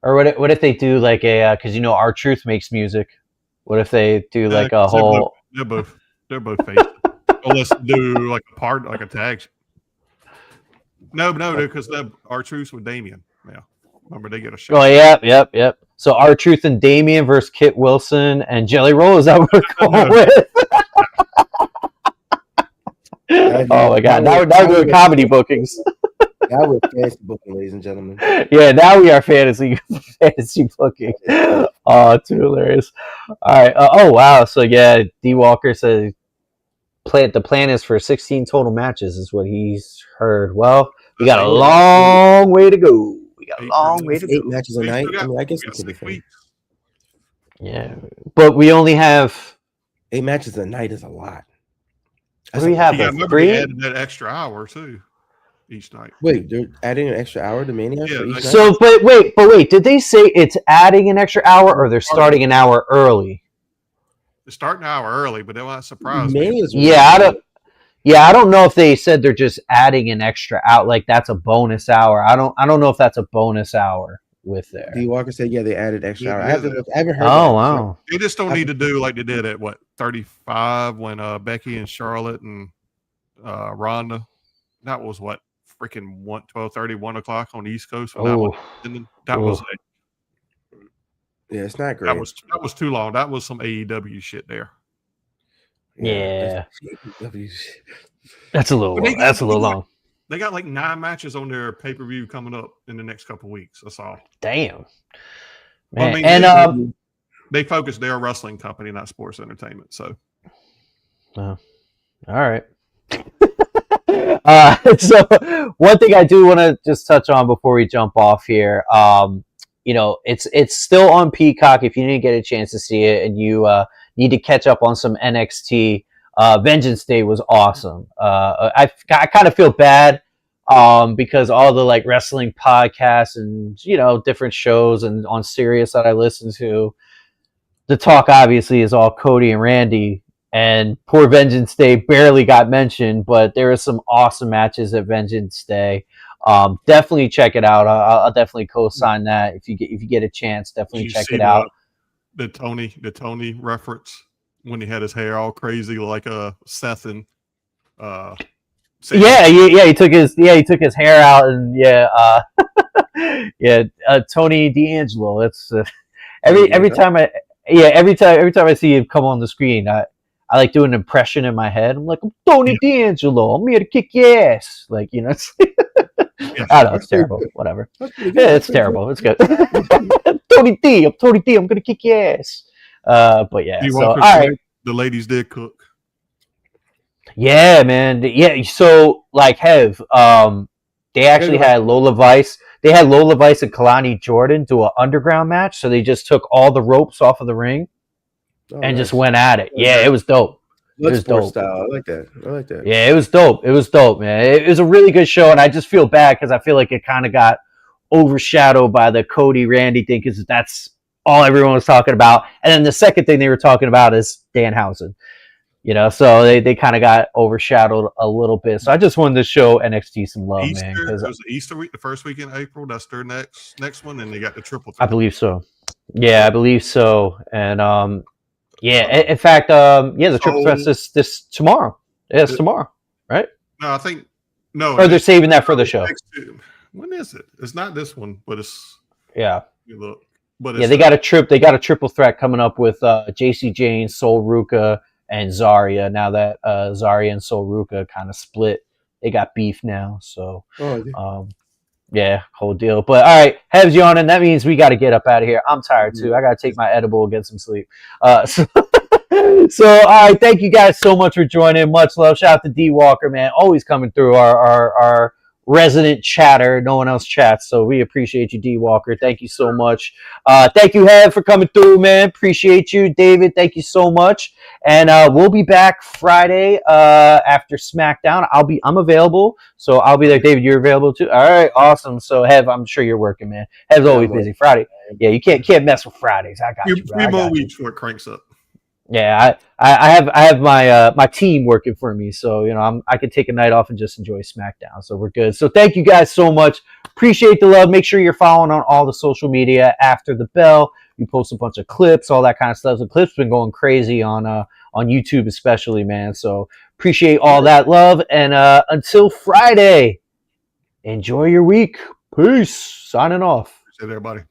what if they do like a because R-Truth makes music. What if they do like a whole? They're both face. Well, let's do like a tag. No, because R-Truth with Damien. Yeah, remember they get a shot. Oh, yep. So R-Truth and Damien versus Kit Wilson and Jelly Roll. Is that what we're going with? Oh my God! Now we're doing comedy bookings. Now we're fantasy booking, ladies and gentlemen. Yeah, now we are fantasy booking. Oh, too hilarious. All right. Oh wow. So yeah, D Walker said the plan is for 16 total matches, is what he's heard. Well, we got a long way to go. 8 matches a night. I mean, I guess it could be fun. Yeah, but we only have 8 matches a night is a lot. We have three. They added that extra hour too each night. Wait, they're adding an extra hour to Mania for each night? So, but wait, did they say it's adding an extra hour, or they're starting an hour early? They're starting an hour early, but they weren't surprised. I don't know if they said they're just adding an extra out, like that's a bonus hour. I don't know if that's a bonus hour with there. D Walker said, yeah, they added extra hour. I haven't heard. Oh wow! They just don't need to do like they did at 35 when Becky and Charlotte and Ronda. That was freaking 12:30, 1 o'clock on the East Coast. That was like, yeah, it's not great. That was too long. That was some AEW shit there. Yeah. That's a little long. They got like 9 matches on their pay-per-view coming up in the next couple of weeks. That's all. Damn. Man. I mean, they focus. They're a wrestling company, not sports entertainment. So. All right. So one thing I do want to just touch on before we jump off here, it's still on Peacock if you didn't get a chance to see it and you need to catch up on some NXT. Vengeance Day was awesome. I kind of feel bad because all the like wrestling podcasts and different shows and on Sirius that I listen to, the talk obviously is all Cody and Randy. And poor Vengeance Day barely got mentioned, but there are some awesome matches at Vengeance Day. Definitely check it out. I'll definitely co-sign that if you get a chance. Definitely check it out. The Tony reference when he had his hair all crazy like Seth and he took his hair out and Tony D'Angelo. It's every time I see him come on the screen, I like doing an impression in my head. I'm like, I'm Tony D'Angelo. I'm here to kick your ass. Like, it's I don't know, it's terrible. Whatever. Yeah, it's terrible. It's good. I'm Tony D. I'm gonna kick your ass. But yeah. So all right. The ladies did cook. Yeah, man. Yeah. So like they actually had Lola Vice. They had Lola Vice and Kalani Jordan do an underground match. So they just took all the ropes off of the ring. And just went at it. Yeah, it was dope. It was dope. Style. I like that. Yeah, it was dope. Man. It was a really good show, and I just feel bad because I feel like it kind of got overshadowed by the Cody Randy thing because that's all everyone was talking about. And then the second thing they were talking about is Danhausen. So they kind of got overshadowed a little bit. So I just wanted to show NXT some love, man. It was Easter week, the first week in April. That's their next one, and they got the triple. I believe so. Yeah, I believe so. And yeah, in fact, the triple threat's this tomorrow. Yeah, it's tomorrow, right? No, I think no. Or they're saving that for the show. When is it? It's not this one, but it's look. But they got a triple threat coming up with JC Jane, Sol Ruka, and Zarya. Now that Zarya and Sol Ruka kind of split, they got beef now. So yeah, whole deal. But all right, Heb's yawning. That means we got to get up out of here. I'm tired too. I got to take my edible and get some sleep. So all right, thank you guys so much for joining. Much love. Shout out to D Walker, man. Always coming through our resident chatter. No one else chats, so we appreciate you, D Walker. Thank you so much. Thank you, Hev, for coming through, man. Appreciate you, David. Thank you so much. And we'll be back Friday after SmackDown. I'm available, so I'll be there. David, you're available too. All right, awesome. So Hev, I'm sure you're working, man. Hev's always busy. Friday, yeah, you can't mess with Fridays. I got you, bro. 3 more weeks before it cranks up. Yeah, I have my team working for me, so I can take a night off and just enjoy SmackDown. So we're good. So thank you guys so much. Appreciate the love. Make sure you're following on all the social media. After the bell, we post a bunch of clips, all that kind of stuff. The clips been going crazy on YouTube, especially, man. So appreciate all that love. And until Friday, enjoy your week. Peace. Signing off. Appreciate everybody.